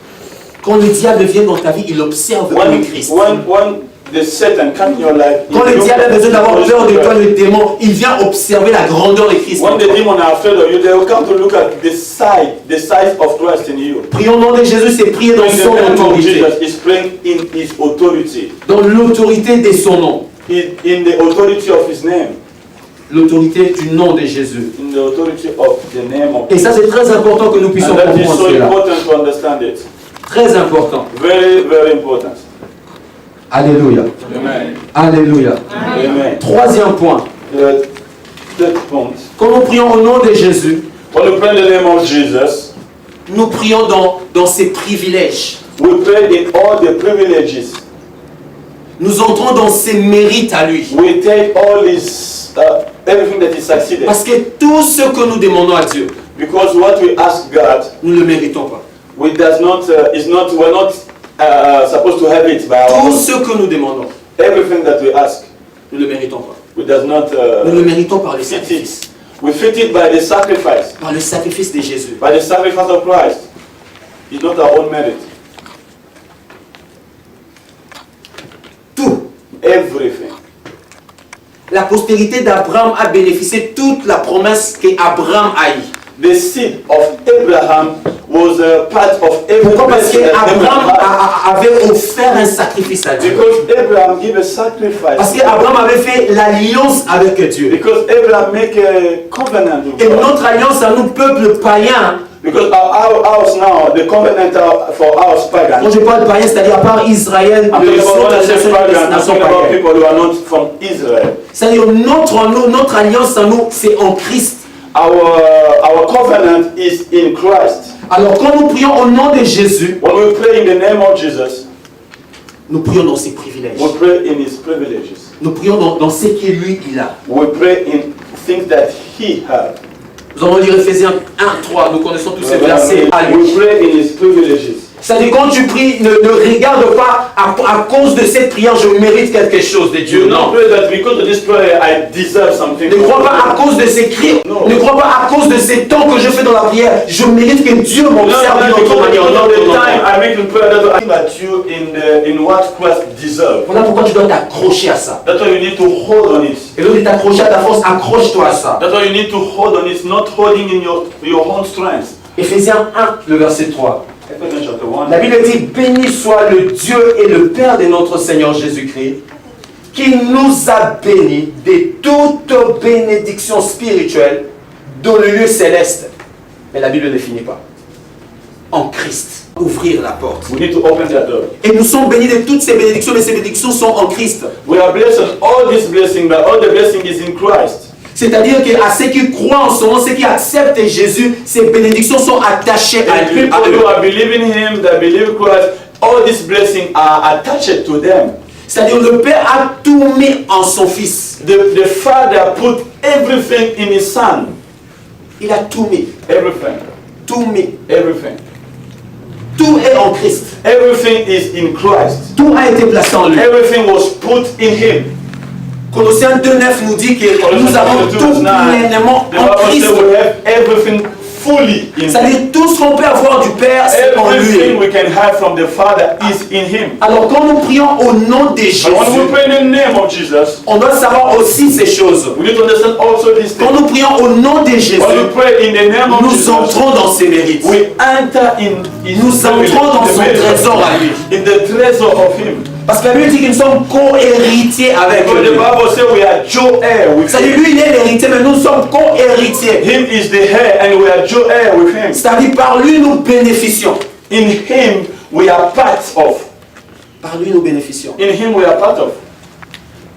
Quand le diable vient dans ta vie, il observe le Christ. When the Satan come in your life, Quand le diable a besoin d'avoir peur de toi, le démon, il vient observer la grandeur de Christ. when the demon are afraid of you, they will come to look at the size of Christ in you. Prions au nom de Jésus, c'est prier dans In the son name of autorité. Jesus is praying in His authority, Dans l'autorité de son nom. in the authority of His name, L'autorité du nom de Jésus. in the authority of the name of Et ça, c'est très important que nous puissions And that is comprendre so cela. important to understand it. Très important. Very, very important. Alléluia. Amen. Alléluia. Amen. Troisième point. The third point. Quand nous prions au nom de Jésus, When we pray in the name of Jesus, nous prions dans ses privilèges. we pray in all the privileges. Nous entrons dans ses mérites à lui. We take all his everything that is succeeded. Parce que tout ce que nous demandons à Dieu, Because what we ask God, nous ne le méritons pas. we does not we're not supposed to have it by our Tout own. ce que nous demandons, Everything that we ask, nous ne le méritons pas. we does not Nous le méritons par le fit sacrifice. it. We fit it by the sacrifice, Par le sacrifice de Jésus. by the sacrifice of Christ. It's not our own merit. Tout. Everything. La postérité d'Abraham a bénéficié toute la promesse qu'Abraham a eue. The seed of Abraham was a part of every Pourquoi? Parce blessing that qu'Abraham Abraham had. avait offert un sacrifice à Dieu. Because Abraham gave a sacrifice. Parce qu'Abraham avait fait l'alliance avec Dieu. Because Abraham make a covenant with Et God. notre alliance à nous, peuple païen, Because our house now, the covenant for our pagan. quand je parle païen, c'est-à-dire à part Israël, I'm talking les about autres when I say nations, pagan, les I'm nations talking about païennes. people who are not from Israel. C'est-à-dire notre alliance à nous, c'est en Christ. Our covenant is in Christ. Alors quand nous prions au nom de Jésus, When we pray in the name of Jesus, nous prions dans ses privilèges. we pray in His privileges. Nous prions dans ce que lui, il a. We pray in things that He had. Nous allons lire Ephésiens 1:3. Nous connaissons tous ces versets à lui. We pray in His privileges. C'est-à-dire quand tu pries, ne regarde pas à cause de cette prière, je mérite quelque chose de Dieu. Do Non. not pray that because of this prayer I deserve something. Ne crois pas à cause de ces cris. Non. Ne crois pas à cause de ces temps que je fais dans la prière. Je mérite que Dieu m'observe d'une autre manière. Non, All the non, non, time non. I make in prayer that I think that you in what Christ deserve. Voilà pourquoi tu dois t'accrocher à ça. That's why you need to hold on it. Et l'autre est accroché à ta force, accroche-toi à ça. That's why you need to hold on it, not holding in your own strength. Ephésiens 1, le verset 3. Ephesians chapter 1. La Bible dit, béni soit le Dieu et le Père de notre Seigneur Jésus-Christ, qui nous a bénis de toute bénédiction spirituelle dans le lieu céleste. Mais la Bible ne finit pas. En Christ. Ouvrir la porte. We need to open that door. Et nous sommes bénis de toutes ces bénédictions, mais ces bénédictions sont en Christ. We are blessed on all this blessing, but all the blessing is in Christ. C'est-à-dire qu'à ceux qui croient en son nom, ceux qui acceptent Jésus, ces bénédictions sont attachées à And lui. people à eux. who are believing Him, that believe Christ, all these blessings are attached to them. C'est-à-dire le Père a tout mis en son Fils. The Father put everything in His Son. Il a tout mis. Everything. Tout mis. Everything. Tout est en Christ. Everything is in Christ. Tout a été placé en lui. Everything was put in Him. Colossiens 2:9 nous dit que nous avons tout pleinement The en Bible Christ. says we have everything fully in Him. C'est-à-dire tout ce qu'on peut avoir du Père, c'est en Everything lui. we can have from the Father is in Him. Alors quand nous prions au nom de Jésus, But when we pray in the name of Jesus, on doit savoir aussi ces choses. we need to understand also this Quand thing. nous prions au nom de Jésus, When we pray in the name of nous Jesus, entrons dans ses mérites. we enter in His Nous entrons dans son trésor à lui. in the treasure of Him. Parce que la Bible dit que nous sommes co-héritiers avec Because lui. the Bible says we are joint heir with C'est-à-dire Him. lui il est l'héritier, mais nous sommes co-héritiers. Him is the heir and we are joint heir with Him. C'est-à-dire par lui nous bénéficions. In Him we are part of. Par lui nous bénéficions. In Him we are part of.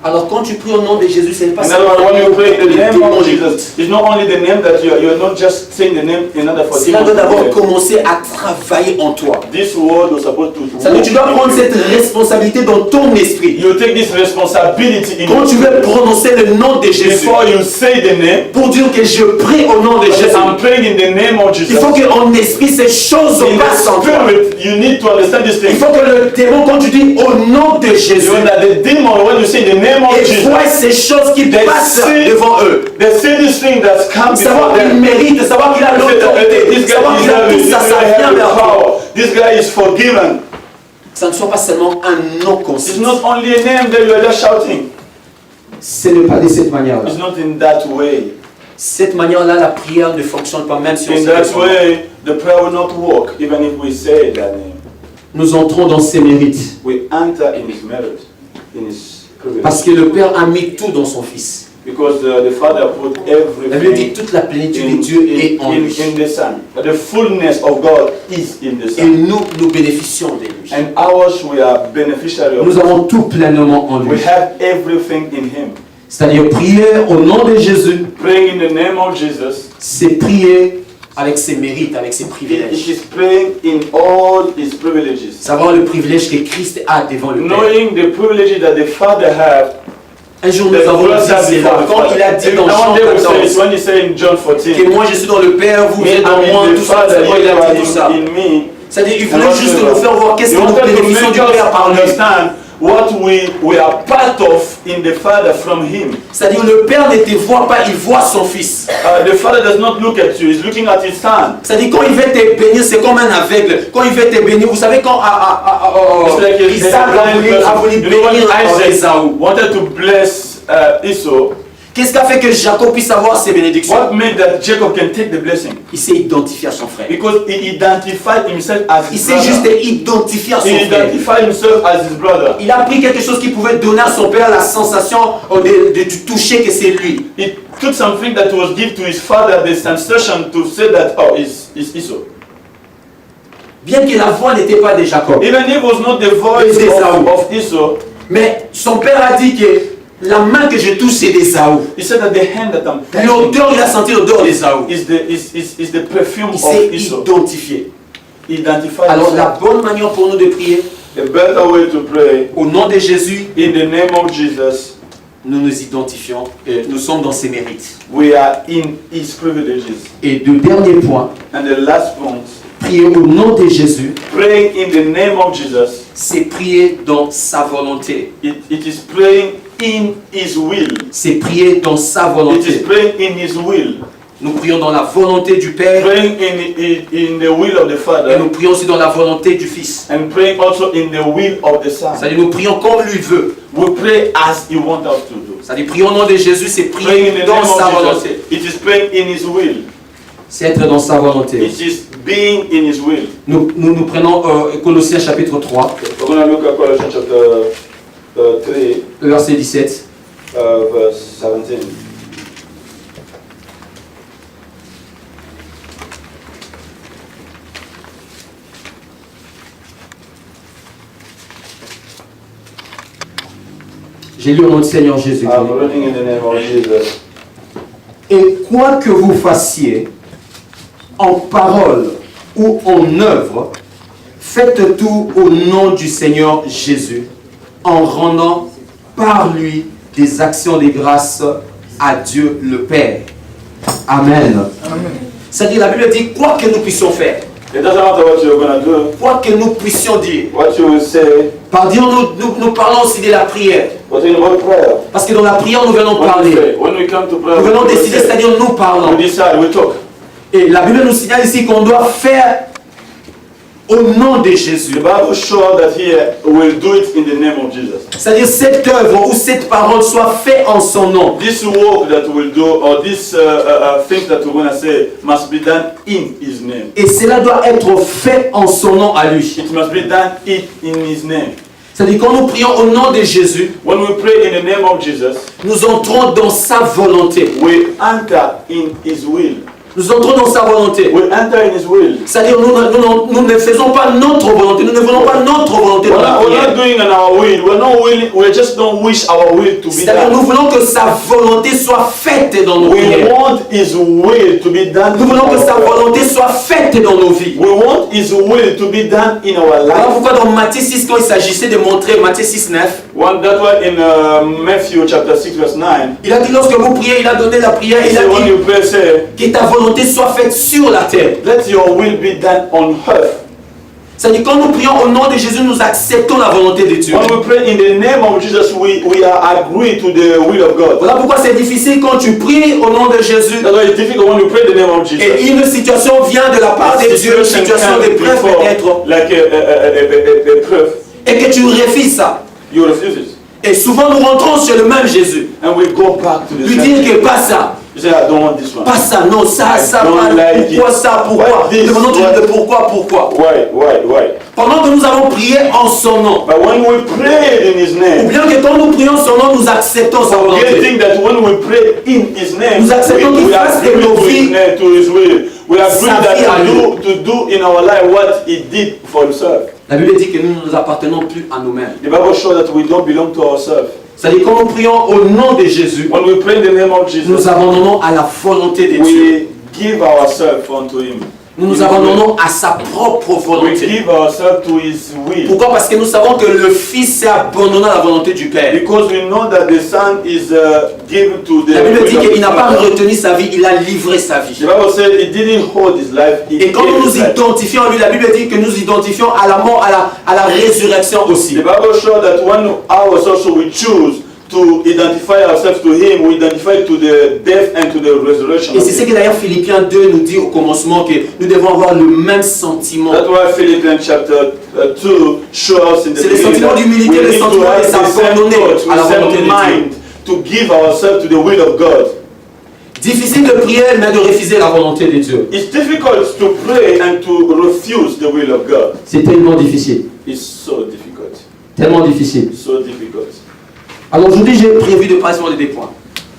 Alors quand tu pries au nom de Jésus, ce n'est pas In other words, when you pray in the name démons of l'écoutent. Jesus, it's not only the name that you're not just saying the name in order for Cela demons doit to d'abord hear. commencer à travailler en toi. This word was supposed to Ça veut dire que tu dois work prendre in you. cette responsabilité dans ton esprit. You take this responsibility in Quand tu you. veux prononcer le nom de Jésus, Before you say the name, pour dire que je prie au nom de Jésus, I'm praying in the name of il Jesus. faut qu'en esprit ces choses In passent en the toi. spirit, you need to understand this Il thing. faut que le démon, quand tu dis au nom de Jésus, You know that the demon, when you say the name of et Jesus, voient ces choses qui passent devant eux. they see this thing that's come Savoir before qu'il them. mérite, savoir qu'il a They say that, l'autorité, this guy savoir qu'il a tout deserves it. ça, This ça guy vient has the vers toi. power. This guy is forgiven. Que ça ne soit pas seulement un nom It's conscient. not only a name that you are just shouting. Ce n'est pas de cette manière-là. It's not in that way. Cette manière-là, la prière ne fonctionne pas, même si on In sait that que way, the prayer will not work, even if we say that name. Nous entrons dans ses mérites. We enter in his merit, in his privilege. Parce que le Père a mis tout dans son Fils. Because the Father put La Bible dit everything toute la plénitude de Dieu est en lui. in the Son. The fullness of God is in the Et Son. nous bénéficions de lui. And ours, we are beneficiary of Nous it. avons tout pleinement en We lui. have everything in Him. C'est-à-dire prier au nom de Jésus, Praying in the name of Jesus, c'est prier Avec ses mérites, avec ses it privilèges. is praying in all His privileges. Savoir le privilège que Christ a devant le Père. Knowing the privileges that the Father have. Un jour The nous avons Father dit has cela, before the quand il a Father. dit dans Jean One day we say 14 it, when He said in John 14, que moi je suis dans le Père, vous me êtes dans moi, and tout the ça, Father, il you a are dit tout ça. in me. C'est-à-dire, il voulait juste nous faire voir qu'est-ce He que nous wanted to bénéficions make du us Père par lui. understand what we are part of in the Father from Him. C'est-à-dire, le Père ne te voit pas, il voit son Fils. The Father does not look at you, He's looking at His Son. C'est-à-dire, quand il veut te bénir, c'est comme un aveugle. Quand il veut te bénir, vous savez, quand It's like Isaac a voulu you know, when bénir Isaac Esaü, wanted to bless Esau, qu'est-ce qui a fait que Jacob puisse avoir ses bénédictions? what made that Jacob can take the blessing? Il s'est identifié à son frère. Because he identified himself as Il his s'est juste brother. identifié à son He frère. identified himself as his brother. Il a pris quelque chose qui pouvait donner à son père la sensation de toucher que c'est lui. He took something that was given to his father, the sensation to say that, oh, it's Esau. Bien que la voix n'était pas de Jacob. Even if it was not the voice of Esau, Mais son père a dit que la main que je touche c'est d'Ésaü. he said that the hand that I'm touching L'odeur, il a senti l'odeur d'Ésaü. is the perfume Il of s'est Esau. identifié. He identified Alors la himself. bonne manière pour nous de prier, A better way to pray au nom de Jésus, in the name of Jesus, nous nous identifions, nous sommes dans ses mérites. we are in his privileges. Et le dernier point, And the last point, prier au nom de Jésus, praying in the name of Jesus, C'est prier dans sa volonté. it is praying in his will. C'est prier dans sa It is volonté. praying in his will. Nous prions dans la volonté du Père Praying in the will of the et Father. nous prions aussi dans la volonté du Fils. And praying also in the will of the Son. C'est-à-dire nous prions comme lui veut. We pray as he wants us to do. C'est-à-dire prier au nom de Jésus, c'est Praying in prier the dans name sa of volonté. Jesus. It is praying in his will. c'est être dans sa volonté. It is being in his will. Nous prenons Colossiens chapitre 3, We're going to look at Colossians chapter 3, verset 17. verse 17. J'ai lu au nom du Seigneur Jésus. I'm reading in the name of Jesus. Et quoi que vous fassiez, en parole ou en œuvre, faites tout au nom du Seigneur Jésus, en rendant par lui des actions de grâce à Dieu le Père. Amen. C'est-à-dire la Bible dit quoi que nous puissions faire, It doesn't matter what you're going to do, quoi que nous puissions dire. what you will say, Par dire, nous parlons aussi de la prière. but in what prayer. Parce que dans la prière, nous venons When we parler. pray, when we come to prayer, Nous venons we décider, say, c'est-à-dire nous parlons. we decide, we talk. Et la Bible nous signale ici qu'on doit faire au nom de Jésus. The Bible shows that here we'll do it in the name of Jesus. C'est-à-dire cette œuvre ou cette parole soit faite en son nom. This work that we'll do, or this thing that we're going to say, must be done in His name. Et cela doit être fait en son nom à lui. It must be done in His name. C'est-à-dire quand nous prions au nom de Jésus, When we pray in the name of Jesus, nous entrons dans sa volonté. we enter in His will. Nous entrons dans sa volonté. We enter in His will. C'est-à-dire nous ne faisons pas notre volonté. Nous ne voulons pas notre volonté dans la We're prière. not doing in our will. We're not willing. We just don't wish our will to be C'est-à-dire nous done. voulons que sa volonté soit faite dans nos We prières. want His will to be done. Nous voulons que sa in our volonté soit faite dans nos vies. We want His will to be done in our Voilà life. pourquoi dans Matthieu 6, quand il s'agissait de montrer, Matthieu 6, 9, That's why in Matthew chapter 6 verse 9, il a dit lorsque vous priez, il a donné la prière, he il a said, when dit you pray, say, que ta volonté soit faite sur la terre. let your will be done on earth. C'est-à-dire quand nous prions au nom de Jésus, nous acceptons la volonté de Dieu. When we pray in the name of Jesus, we are agree to the will of God. Voilà pourquoi c'est difficile quand tu pries au nom de Jésus That's why it's difficult when you pray in the name of Jesus. et une situation vient de la part de Dieu, une situation de preuve peut-être, like a proof, et que tu refuses ça. you refuse it. Et souvent nous rentrons chez le même Jésus. And we go back to the Lui same dire thing. que pas ça, You say, I don't want this one. pas ça, non, ça, ça, don't pas, like pourquoi it. ça, pourquoi. Why this? Demandons toujours Why? de pourquoi. Why? Pendant que nous avons prié en son nom, But when we pray in His ou name, bien que quand nous prions son nom, nous acceptons sa volonté. forgetting that when we pray in His name, Nous acceptons qu'il fasse agree de nos to His vies name, to His will. We agree sa vie à that to do in our life what He did for Himself. La Bible dit que nous ne nous appartenons plus à nous-mêmes. The Bible shows that we don't belong to ourselves. C'est-à-dire quand nous prions au nom de Jésus, When we pray in the name of nous Jesus, abandonnons à la volonté de Dieu. we give ourselves unto Him. Nous nous abandonnons à sa propre We volonté. give ourselves to His will. Pourquoi? Parce que nous savons que le Fils s'est abandonné à la volonté du Père. Because we know that the Son is given to the La Bible dit will of qu'il the n'a pas Father. retenu sa vie, il a livré sa vie. The Bible said He didn't hold His life. He Et quand gave nous nous His life. identifions à lui, la Bible dit que nous identifions à la mort, à la résurrection aussi. The Bible shows that when ours also we choose to identify ourselves to Him, we identify to the death and to the resurrection. Et c'est ce que d'ailleurs Philippiens 2 nous dit au commencement, que nous devons avoir le même sentiment. That's why Philippians chapter 2 shows us in the C'est le beginning sentiment that d'humilité, we le need to sentiment have de the same s'abandonner thoughts, à la the volonté de same Dieu. mind to give ourselves to the will of God. Difficile de prier, mais de refuser la volonté de Dieu. It's difficult to pray and to refuse the will of God. C'est tellement difficile. It's so difficult. Tellement difficile. So difficult. Alors aujourd'hui, j'ai prévu de parler sur les deux points.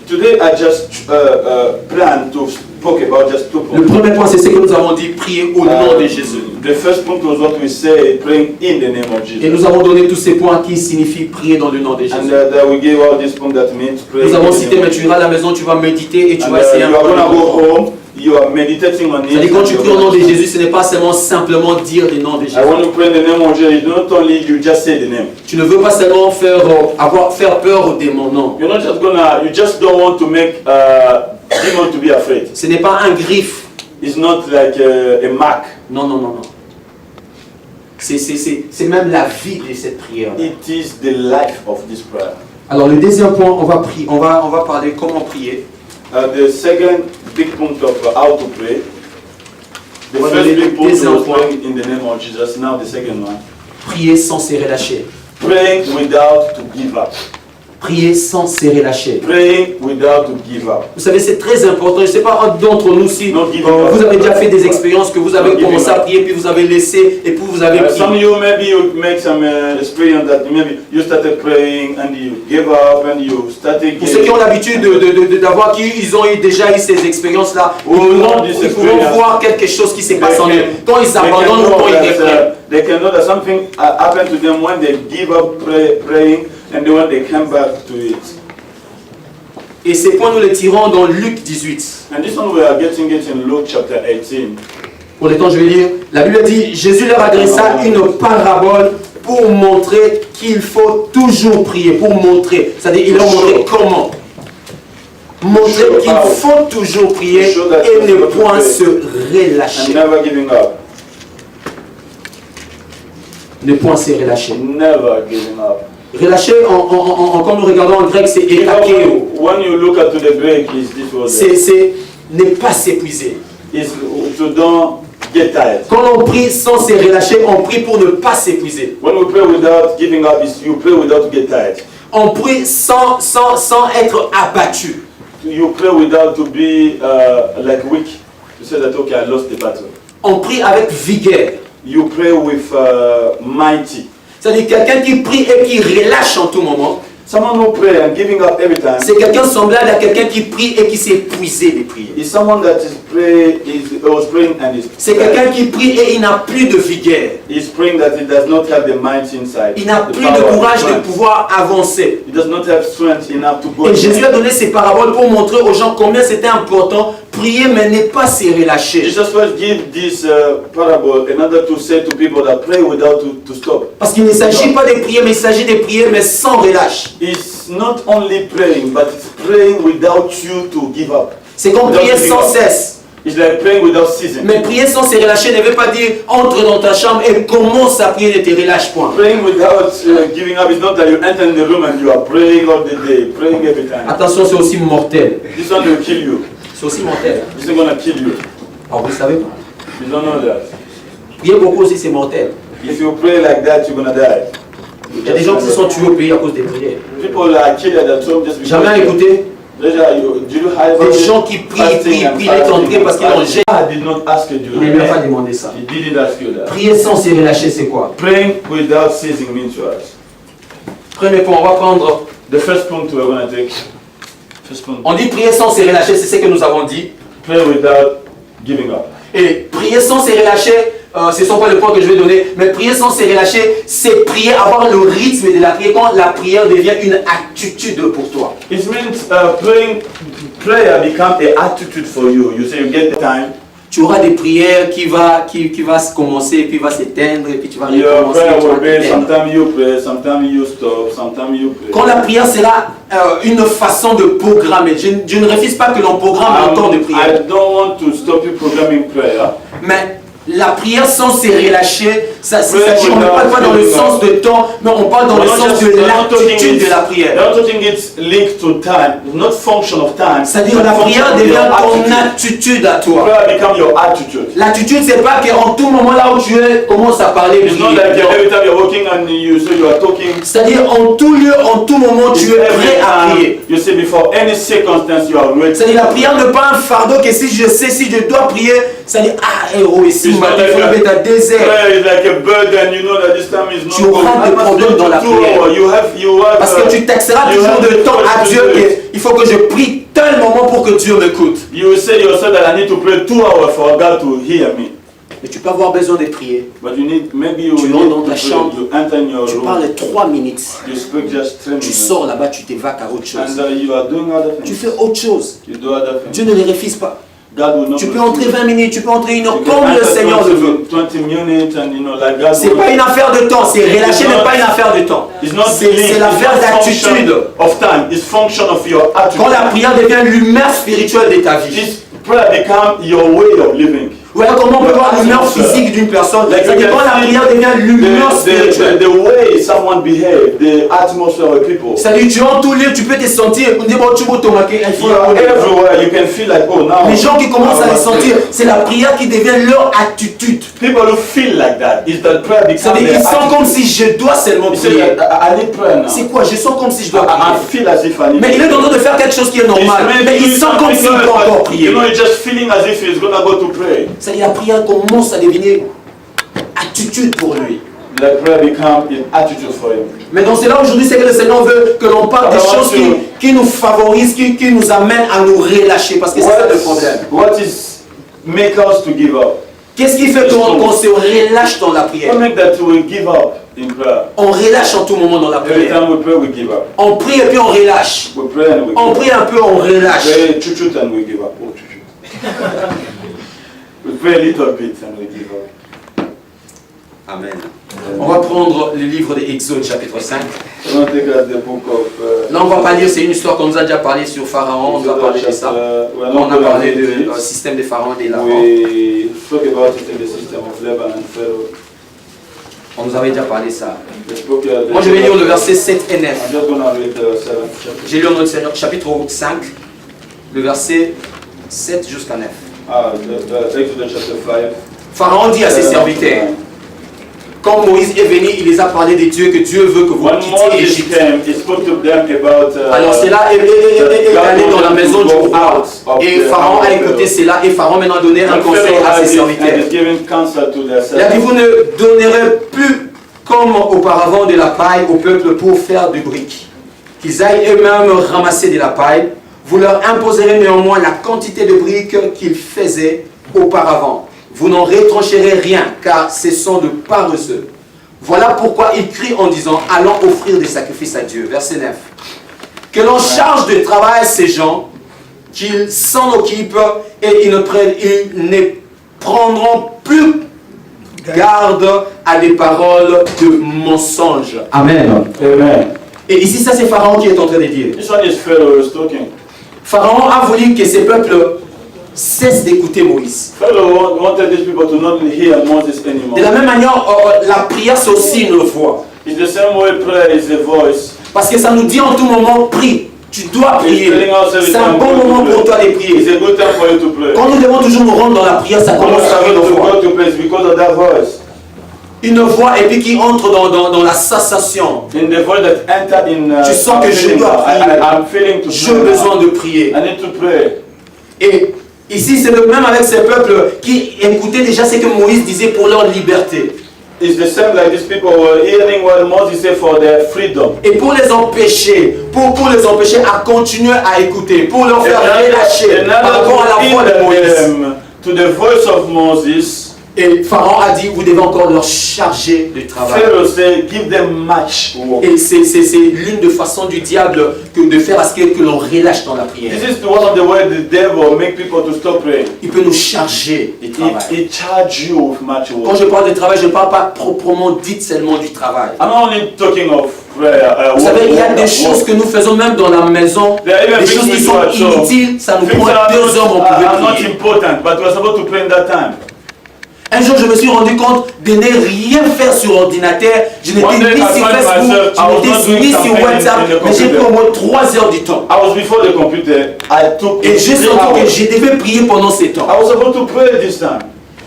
Today I just plan to talk about just 2 Le points. premier point, c'est ce que nous avons dit, prier au nom de Jésus. The first point was what we say, praying in the name of Et Jesus. nous avons donné tous ces points qui signifient prier dans le nom de And Jésus. that we gave out this point that means praying Nous in avons the cité, name mais of tu Jesus. iras à la maison, tu vas méditer et tu And vas essayer you un are peu going to de go comprendre. home, you are meditating on it. C'est-à-dire quand tu and pries au you're nom de gonna- Jésus, ce n'est pas seulement simplement dire le nom de Jésus. I want to pray in the name of Jesus. Not only you just say the name. Tu ne veux pas seulement faire peur aux démons, non. You're not just gonna. You just don't want to make demon to be afraid. Ce n'est pas un griffe. It's not like a mark. Non. C'est même la vie de cette prière. It is the life of this prayer. Alors le deuxième point, on va parler comment prier. The second big point of how to pray. The Voilà first les big point deuxième was point. praying in the name of Jesus. Now the second one. Prier sans se relâcher. Praying without to give up. Prier sans se relâcher. Praying without to give up. Vous savez, c'est très important. Je ne sais pas d'entre nous si Not giving up. vous avez déjà fait des expériences que vous avez Not giving commencé à up. prier, puis vous avez laissé, et puis vous avez Some of prié. you maybe you make some experience that maybe you started praying and you gave up and you started Pour ceux qui ont l'habitude d'avoir, ils ont déjà eu ces expériences-là, Oh, non, ils this pourront experience. voir quelque chose qui se passe en eux. Quand ils They can abandonnent ou know quand ils that, reprennent. they can know that something happened to them when they give up praying and then when they come back to it. Et ces points, nous les tirons dans Luc 18. And this one we are getting it in Luke chapter 18. Pour le temps, je vais lire. La Bible dit, Jésus leur adressa une parabole pour montrer qu'il faut toujours prier. Pour montrer. C'est-à-dire, il leur montrait comment. Montrer qu'il faut toujours prier et ne point se And relâcher. never giving up. Ne point se relâcher. Never giving up. Relâcher, quand nous regardons en grec, c'est You know, étakeo. when you look at the Greek, is this word? C'est ne pas s'épuiser. Is to don't get tired. Quand on prie sans se relâcher, on prie pour ne pas s'épuiser. When we pray without giving up, is you pray without to get tired. On prie sans être abattu. You pray without to be like weak. To say that okay, I lost the battle. On prie avec vigueur. You pray with mighty. C'est-à-dire quelqu'un qui prie et qui relâche en tout moment. Someone who pray and giving up every time C'est quelqu'un semblable à quelqu'un qui prie et qui s'est épuisé de prier. is someone that was praying and C'est quelqu'un qui prie et il n'a plus de vigueur. He's praying that he does not have the mind inside. Il n'a the plus power de of courage the de mind. pouvoir avancer. He does not have strength enough to go. Et Jésus a donné ces paraboles pour montrer aux gens combien c'était important. Prier mais ne pas se relâcher. Jesus first give this parable in order to say to people that pray without to stop. Parce qu'il ne s'agit pas de prier, mais il s'agit de prier mais sans relâche. It's not only praying, but it's praying without you to give up. C'est comme Without prier giving sans up. cesse. It's like praying without ceasing. Mais prier sans se relâcher ne veut pas dire entre dans ta chambre et commence à prier, ne te relâche point. Praying without giving up is not that you enter in the room and you are praying all the day, praying every time. Attention, c'est aussi mortel. This one will kill you. C'est aussi mortel. This is gonna kill you. Alors vous ne savez pas. You don't know that. Prier beaucoup aussi c'est mortel. If you pray like that, you're gonna die. Il y a des gens qui se sont tués au pays à cause des prières. People are killed at the tomb just because. Jamais écouté Did you have des gens qui prient, les entrées parce qu'ils ont gêné. God did not ask you to Il do ne lui a pas that. demandé ça. He didn't ask you that. Prier sans se relâcher, c'est quoi? Praying without ceasing means what? Premier point, on va prendre. The first point we're gonna take. First point. On dit prier sans se relâcher, c'est ce que nous avons dit. Pray without giving up. Et prier sans se relâcher, ce ne sont pas les points que je vais donner, mais prier sans se relâcher, c'est prier, avoir le rythme de la prière, quand la prière devient une attitude pour toi. It means prayer become an attitude for you. You say you get the time. Tu auras des prières qui va se commencer, et puis va s'éteindre, et puis tu vas Your recommencer. prayer tu vas will be t'éteindre. sometimes you pray, sometimes you stop, sometimes you pray. Quand la prière sera une façon de programmer, je ne refuse pas que l'on programme un temps de prière, I don't want to stop you programming prayer. mais la prière sans se relâcher, on ne parle pas dans le sens de temps, mais on parle dans le sens de l'attitude de la prière. I don't think it's linked to time, not function of time. C'est-à-dire la prière devient ton attitude à toi. Prayer become your attitude. L'attitude, c'est pas qu'en tout moment là où tu es, commence à parler. It's not like every time you're walking and you say you are talking. C'est-à-dire en tout lieu, en tout moment, tu es prêt à prier. You say before any circumstance you are ready. C'est-à-dire la prière n'est pas un fardeau que si je dois prier, c'est-à-dire ici, il faut mettre à 2 heures. Prayer is like a burden, you know that this time is not Tu auras des problèmes dans la prière. Parce que tu taxeras toujours de temps à Dieu qu'il faut que je prie tel moment pour que Dieu m'écoute. You will say yourself that I need to pray 2 hours for God to hear me. Mais tu peux avoir besoin de prier. But you need, maybe you Tu need rentres dans to ta pray. chambre, You enter in your Tu room. parles 3 minutes. You speak just 3 Tu minutes. sors là-bas, tu t'évaques à autre chose. And you are doing other Tu things. fais autre chose. You do other things. Dieu ne les refuse pas. God will not Tu peux refuse. entrer 20 minutes, tu peux entrer 1 heure, You can comme le enter Seigneur le veut. 20 minutes and you know like God C'est will- pas une affaire de temps, c'est relâcher n'est pas une affaire de temps. It's not C'est linked, l'affaire it's not function d'attitude. of time. It's function of your attitude. Quand la prière devient l'humeur spirituelle de ta vie. This prayer become your way of living. Voilà comment on peut voir l'humeur physique d'une personne. Like C'est-à-dire quand la prière devient l'humeur spirituelle. The way someone behave, the atmosphere of people. C'est-à-dire tu es en tout lieu, tu peux te sentir. On dit bon, tu vas tomber, il faut You are la everywhere. You can feel like, oh, now. Les gens qui commencent à now les I'm sentir, praying. c'est la prière qui devient leur attitude. People who feel like that is that prayer becomes C'est-à-dire their ils sentent comme attitude. si je dois seulement You say, prier. I need prayer now. C'est quoi? Je sens comme si je dois I prier. feel as if I need Mais il est en train de faire quelque chose qui est normal. Mais il sent comme s'il doit encore prier. You know, you're just feeling as if he's gonna go to pray. C'est-à-dire la prière commence à devenir attitude pour lui. The prayer becomes an attitude for him. Mais donc c'est là aujourd'hui, c'est que le Seigneur veut que l'on parle des choses qui nous favorisent, qui nous amènent à nous relâcher. Parce que c'est ça le problème. What is make us to give up? Qu'est-ce qui fait qu'on se relâche dans la prière? What make that we give up in prayer? On relâche en tout moment dans la Every prière. time we pray, we give up. On prie et puis on relâche. We pray and we On give prie un peu, on up. relâche. Pray chuchut and we give up. Oh, chuchut. We pray a little bit and we give up. Amen. On va prendre le livre de Exode chapitre 5. We don't take out the book of. Là on va pas lire, c'est une histoire qu'on nous a déjà parlé sur Pharaon, on nous a parlé de ça. On a parlé du système de Pharaon et de Laban. We spoke about it in the system of Laban and Pharaoh. On nous avait déjà parlé de ça. We spoke, Moi je vais lire le verset 7 et 9. I'm just gonna read the 7th chapter. J'ai lu en notre Seigneur chapitre 5, le verset 7 jusqu'à 9. Exodus chapter 5. Pharaon dit à ses serviteurs, quand Moïse est venu, il les a parlé de Dieu, que Dieu veut que vous When quittiez Moses l'Égypte. came, he spoke to them about. Alors cela est allé dans la maison du roi. Et Pharaon a écouté cela et Pharaon maintenant a donné un conseil à ses serviteurs. Il a dit, vous ne donnerez plus comme auparavant de la paille au peuple pour faire du briques. qu'ils aillent eux-mêmes ramasser de la paille. Vous leur imposerez néanmoins la quantité de briques qu'ils faisaient auparavant. Vous n'en retrancherez rien, car ce sont de paresseux. Voilà pourquoi ils crient en disant, allons offrir des sacrifices à Dieu. Verset 9. Que l'on charge de travail ces gens, qu'ils s'en occupent et ils ne prendront plus garde à des paroles de mensonges. Amen. Amen. Et ici, ça c'est Pharaon qui est en train de dire. This one is Pharaoh is talking. Pharaon a voulu que ces peuples cessent d'écouter Moïse. Pharaoh wanted these people to not hear Moses anymore. De la même manière, la prière c'est aussi une voix. It's the same way prayer is a voice. Parce que ça nous dit en tout moment, prie. Tu dois prier. C'est un bon moment pour toi de It's prier. a good time for you to pray. Quand nous devons toujours nous rendre dans la prière, ça commence Almost par having une to voix. go to place because of that voice. Une voix et puis qui entre dans la sensation. In the voice that enter in. Tu sens que I'm je feeling dois now. prier. I'm feeling to J'ai pray. besoin now. de prier. I need to pray. Et ici, c'est le même avec ces peuples qui écoutaient déjà ce que Moïse disait pour leur liberté. It's the same like these people were hearing what Moses said for their freedom. Et pour les empêcher, pour les empêcher à continuer à écouter, pour leur faire relâcher par rapport à la voix de Moïse. To the voice of Moses, Et Pharaon a dit, vous devez encore leur charger de travail. Pharaoh said, give them much work. Et c'est l'une des façons du diable que de faire à ce que l'on relâche dans la prière. This is one of the ways the devil make people to stop praying. Il peut nous charger de travail. He charge you with much Quand work. je parle de travail, je ne parle pas proprement dit seulement du travail. I'm not only talking of prayer. Vous savez, il y a work, des choses que nous faisons même dans la maison, There are even des things choses we qui do sont at home. inutiles, ça nous Things prend that 2 heures, on are pouvait not prier. important, but we're supposed to pray in that time. Un jour, je me suis rendu compte de ne rien faire sur ordinateur. Je n'étais One day, ni I sur found Facebook, myself, I was je not n'étais doing ni sur something WhatsApp, in the mais j'ai pris computer. au moins 3 heures du temps. I was before the computer. I took Et j'ai 3 senti que hours. je devais prier pendant ces temps. I was supposed to pray this time.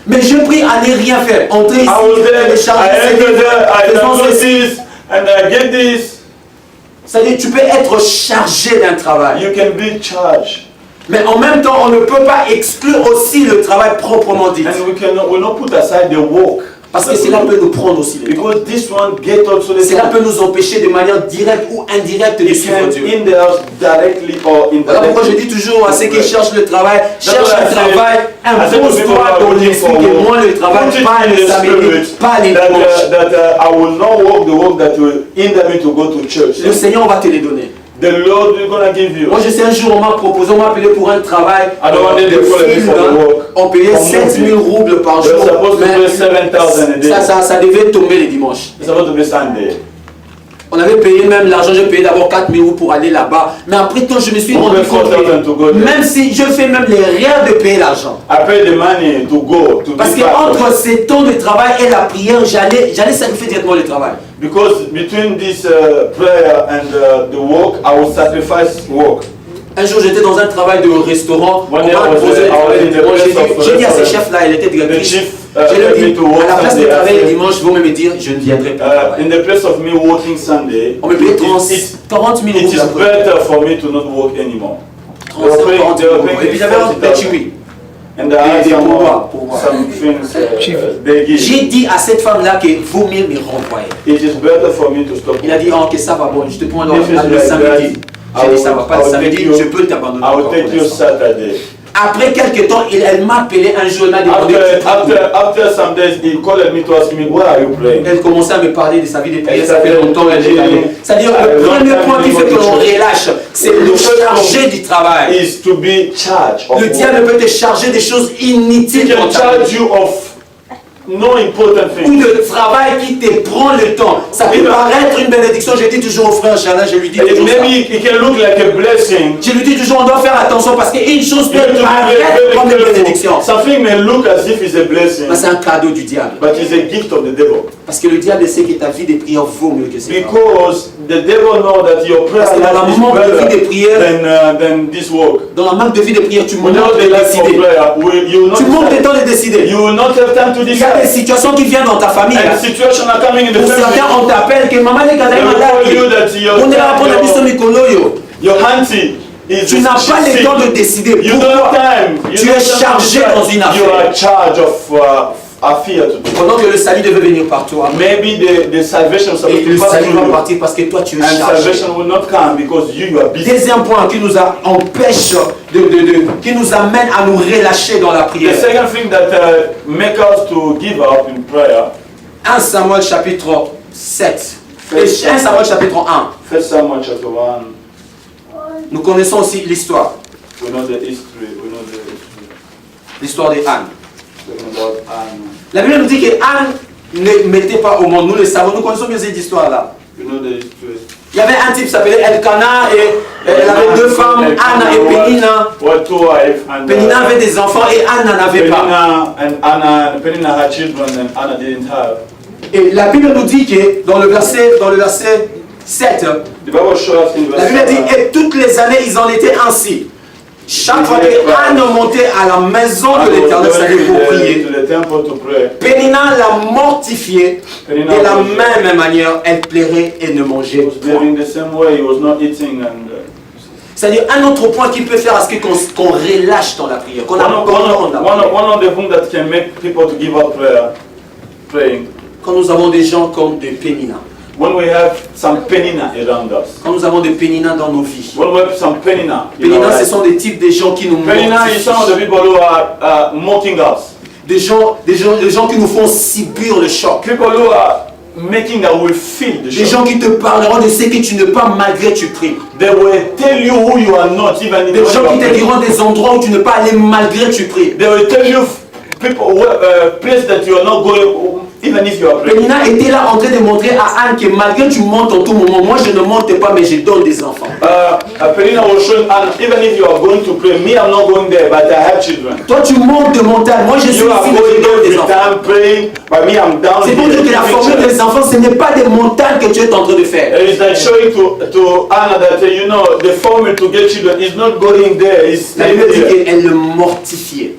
Mais je prie à ne rien faire. Entrer ici, I was there, I télécharger, entered there, I faisons download ceci. this, and I get this. C'est-à-dire, tu peux être chargé d'un travail. You can be charged. Mais en même temps, on ne peut pas exclure aussi le travail proprement dit. And we not put aside the work. Parce que cela peut nous prendre aussi le temps. Because this one get also the Cela time. peut nous empêcher de manière directe ou indirecte de It suivre can Dieu. hinder us directly or Voilà pourquoi je indirectly. dis toujours à ceux qui cherchent le travail, cherche what I le say. travail, I say to people impose-toi who are dans looking l'esprit for que work, moi le travail, put it pas in les the samedis, spirit pas les that, dimanches. I will not work the work that will hinder me to go to church. Le Seigneur va te les donner. The Lord is gonna give you. Moi je sais un jour on m'a proposé, on m'a appelé pour un travail I don't want de them to call me film, for the work. on payait For 7000 movie. roubles par You're jour. supposed to pay 7,000 a day. Ça devait tomber les dimanches. It's supposed to be Sunday. On avait payé même l'argent, j'ai payé d'abord 4000 roubles pour aller là-bas. Mais après quand je me suis On rendu paid compte 4,000 to go que there. même si je fais même l'erreur de payer l'argent. I pay the money to go to Parce be que back. entre ces temps de travail et la prière, j'allais sacrifier directement le travail. Because between this prayer and the work, I will sacrifice work. Un jour, j'étais dans un travail de restaurant. On One m'a day I was posé le there, I was travail in le the dimanche. place of J'ai dit à ce restaurant. chef-là, il était The directrice. chief Je lui ai helped me dit, to work à la place de Sunday. travailler le I dimanche, vous me dire, je ne viendrai pas. said, in the place of me working Sunday, On me payait it 40 000 is roubles. better for me to not work anymore. 40 000 Et puis j'avais un petit oui. And I had Des some pourboires. things they give. J'ai dit à cette femme-là qu'il vaut mieux me renvoyer. It is better for me to stop. Il a dit, oh, ok, ça va, bon, je te prends If it's le like samedi. that, J'ai dit, ça va pas, le I will samedi, take you- je peux t'abandonner I will encore take pour you l'instant. Saturday. Après quelques temps, elle m'a appelé un jour, elle m'a demandé After some days, he called me to ask me, where are you praying? Elle commençait à me parler de sa vie de prière, Elle ça fait s'appelle longtemps elle est allée. C'est-à-dire le premier point qui fait que l'on relâche, c'est le charger du travail. Is to be charged. of Le work. diable peut te charger des choses He inutiles can dans ta vie. charge you of no important Ou things. le travail qui te prend le temps. Ça peut paraître une bénédiction. Je dis toujours au frère Charlin, je lui dis And toujours ça. maybe it can look like a blessing. Je lui dis toujours, on doit faire attention parce qu'une chose You peut have to be paraître comme une very bénédiction. careful. Something may look as if it's a blessing, Mais c'est un cadeau du diable. but it's a gift of the devil. Parce que le diable sait que ta vie de prière vaut mieux que ça. Because the devil knows that your prayer Parce que dans la life is manque de vie de better prière, than this work. dans la manque de vie de prière, tu manques Without the de life of décider. prayer, you will not Tu manques de decide. temps de décider. You will not have time to Il y a des decide. situations qui viennent dans ta famille. And Là. situations are coming in the Pour certains, family. on t'appelle que maman est They will call you that On est là pour la mission Mikoloyo. your auntie is Tu n'as pas le temps de décider. You don't have Pourquoi? time. You Tu don't es have time to chargé decide. dans une You affaire. are in charge of are fear to do. Pendant que le salut devait venir par toi. Maybe the salvation is Et supposed le to pass salut through va you. partir parce que toi tu es And chargé. salvation will not come because you are busy. Deuxième point qui nous empêche qui nous amène à nous relâcher dans la The prière. second thing that make us to give up in prayer, 1 Samuel chapitre 7. Et 1 Samuel chapitre 1. 1 Samuel chapter 1, Nous connaissons aussi l'histoire. we know the history, L'histoire de Anne. talking about Anne. La Bible nous dit que Anne ne mettait pas au monde. Nous le savons. Nous connaissons bien cette histoire-là. We know the history. Il y avait un type qui s'appelait Elkanah et elle avait deux femmes, Anna et Pénina. What two wives and Pénina avait des enfants et Anne n'en avait pas. Penina and Anna. Penina had children and Anna didn't have. Et la Bible nous dit que dans le verset 7, The Bible shows us in la verse Bible dit 7. et toutes les années ils en étaient ainsi. Chaque fois que Anne montait à la maison de l'Éternel, c'est-à-dire pour prier, to the temple to pray. Pénina la mortifiait de la même manière, elle plairait et ne He mangeait was point. living the same way. He was not eating and. C'est-à-dire un autre point qui peut faire à ce qu'on relâche dans la prière, qu'on abandonne la prière. One of the things that can make people to give up praying, Quand nous avons des gens comme des Pénina, when we have some penina around us, quand nous avons des Pénina dans nos vies. when we have some penina, in our Pénina, ce life. sont des types de gens qui nous Penina is some of the mortifient. people who are mocking us. Des gens qui nous font subir le choc. People who are making that we feel the Des shock. gens qui te parleront de ce que tu n'es pas malgré tu pries. They will tell you who you are not, even in Des the gens qui te way diront des endroits où tu n'es pas allé malgré tu pries. They will tell you people place that you are not going, even if you are praying. Pénina était là en train de montrer à Anne que malgré tu montes en tout moment, moi je ne monte pas mais je donne des enfants. Penina was showing, and even if you are going to pray, me I'm not going there, but I have children. Toi tu montes de montagne, moi je suis You are ici mais je going donne des every enfants. time praying, but me I'm down C'est pour here. dire que la formule des enfants ce n'est pas des montagnes que tu es en train de faire. It is like showing to Anna that you know the formula to get children is not going there. It's La staying Bible dit here. qu'elle le mortifiait.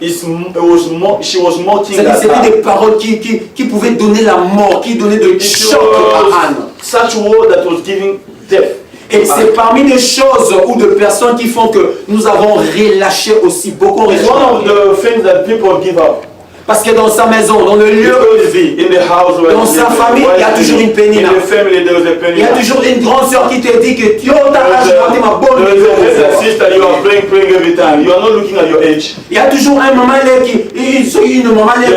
She was mocking C'est-à-dire that c'était her. des paroles qui pouvaient donner la mort, qui donnaient de It choc à Anne. was such word that was giving death. Et c'est parmi les choses ou de personnes qui font que nous avons relâché aussi beaucoup. It's one of the things that people give up. Parce que dans sa maison, dans le lieu où il vit, In the house where dans he sa lives, famille, where il y a he toujours lives. une Pénina. In the family there was a il y a penina. toujours une grande sœur qui te dit que tu as ma bonne There is a vie. sister you are praying every time. You are not looking at your age. Il y a toujours un maman là une maman là qui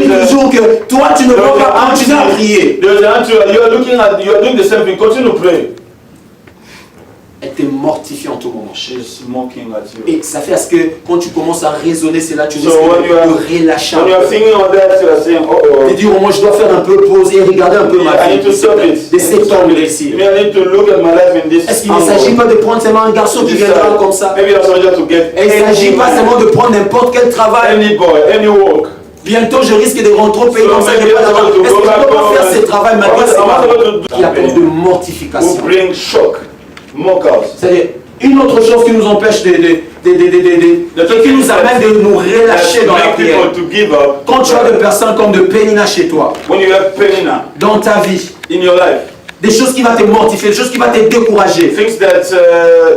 dit toujours que toi tu ne peux pas continuer à prier. There is an auntie you are looking at. You are doing the same thing. Continue to pray. Elle te mortifie en tout moment. She's mocking at you. Et ça fait à ce que quand tu commences à raisonner, c'est là que tu So risques when you are- de relâcher un When you are peu. thinking of that, you are saying, Et dire au moins je dois faire un peu pause et regarder un peu ma I vie. need to stop it. De septembre ici. I need to look at my life in this Est-ce qu'il ne s'agit pas de prendre seulement un garçon qui viendra comme ça? Maybe that's just to get Et il ne s'agit pas seulement de prendre n'importe quel travail. any boy, any work. Bientôt je risque de rentrer au pays comme ça. Est-ce que je ne peux pas faire ce travail malgré qui apporte de Who mortification? bring shock, mock us. C'est-à-dire une autre chose qui nous empêche qui nous amène de nous relâcher dans la Make prière. people to give up. Quand tu as des personnes comme de Pénina chez toi, When you have penina dans ta vie, in your life, des choses qui vont te mortifier, des choses qui vont te décourager, things that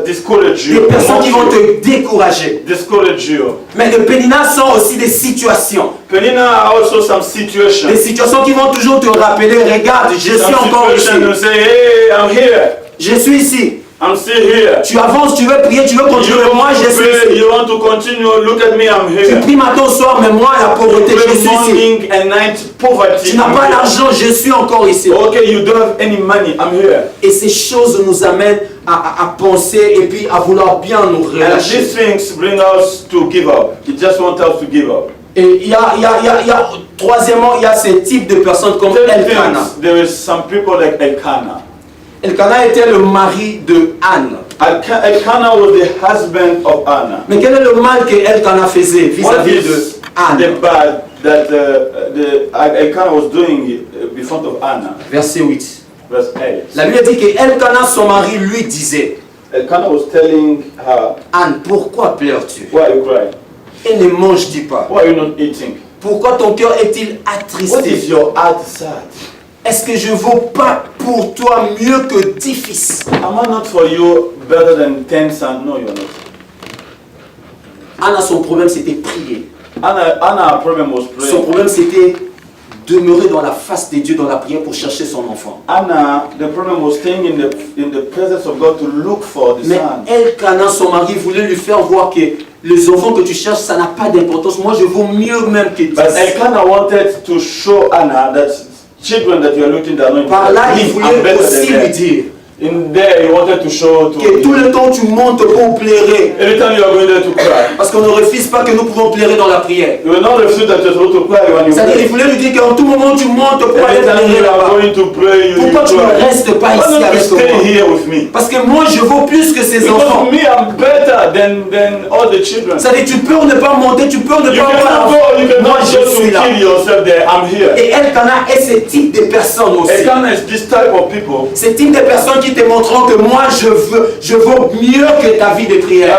discourage des you, personnes qui vont te décourager. discourage you. Mais de Pénina sont aussi des situations. Penina are also some situations. Des situations qui vont toujours te rappeler, regarde, je suis Some encore situations you ici. say, hey, I'm here. Je suis ici. I'm still here. Tu avances, tu veux prier, tu veux continuer. You Moi, want je to suis pray, ici. you want to continue, look at me, I'm Tu here. pries matin au soir, mais moi, la pauvreté, je Pray suis ici. morning and night, poverty. Tu n'as I'm pas here. d'argent, je suis encore ici. Okay, you don't have any money, I'm here. Et ces choses nous amènent à penser et puis à vouloir bien nous And relâcher. these things bring us to give up. It just want us to give up. Et troisièmement, il y a ces types de personnes comme Third Elkanah. things, there is some people like Elkanah. Elkanah était le mari de Anne. Elkanah was the husband of Anna. Mais quel est le mal que Elkanah faisait What vis-à-vis de is Anne? the bad that Elkanah was doing in front of Anna? Verset 8. Verse 8. La Bible dit que Elkanah, son mari, lui disait: Elkanah was telling her, Anne, pourquoi pleures-tu? why are you crying? Et ne manges-tu pas? Why are you not eating? Pourquoi ton cœur est-il What attristé? is your heart sad? Est-ce que je vaux pas pour toi mieux que 10 fils? Am I not for you better than 10 sons? No, you're not. Anne, son problème, c'était prier. Anna's problem was Son praying. problème c'était demeurer dans la face de Dieu dans la prière pour chercher son enfant. Anna, the problem was staying in the presence of God to look for the Mais son. Elkana, son mari, voulait lui faire voir que les enfants que tu cherches, ça n'a pas d'importance. Moi, je vaux mieux même que 10. But Elkanah wanted to show Anna that children that you are looking at, Par là, il I'm voulait better aussi than lui them. dire In there, he wanted to show que tout le temps tu montes pour pleurer. Every time you are going there to cry, Parce qu'on ne refuse pas que nous pouvons pleurer dans la prière. you will not refuse that you're supposed to cry when you C'est-à-dire, il pray. voulait lui dire qu'en tout moment tu montes pour aller Every time pleurer you are là-bas. going to pray, you Pourquoi tu ne cry. restes pas Why ici don't you avec stay moi? here with me? Parce que moi, je vaux plus que ces enfants. Because me, I'm better than all the children. C'est-à-dire, tu peux ne pas monter, tu peux ne You pas cannot avoir. go, you Moi, cannot je go to suis là. kill yourself there. I'm here. Et Elkana est ce type de personnes aussi. Elkanah is this type of people. Ce type de personnes qui te montreront que moi, je vaux mieux que ta vie de prière.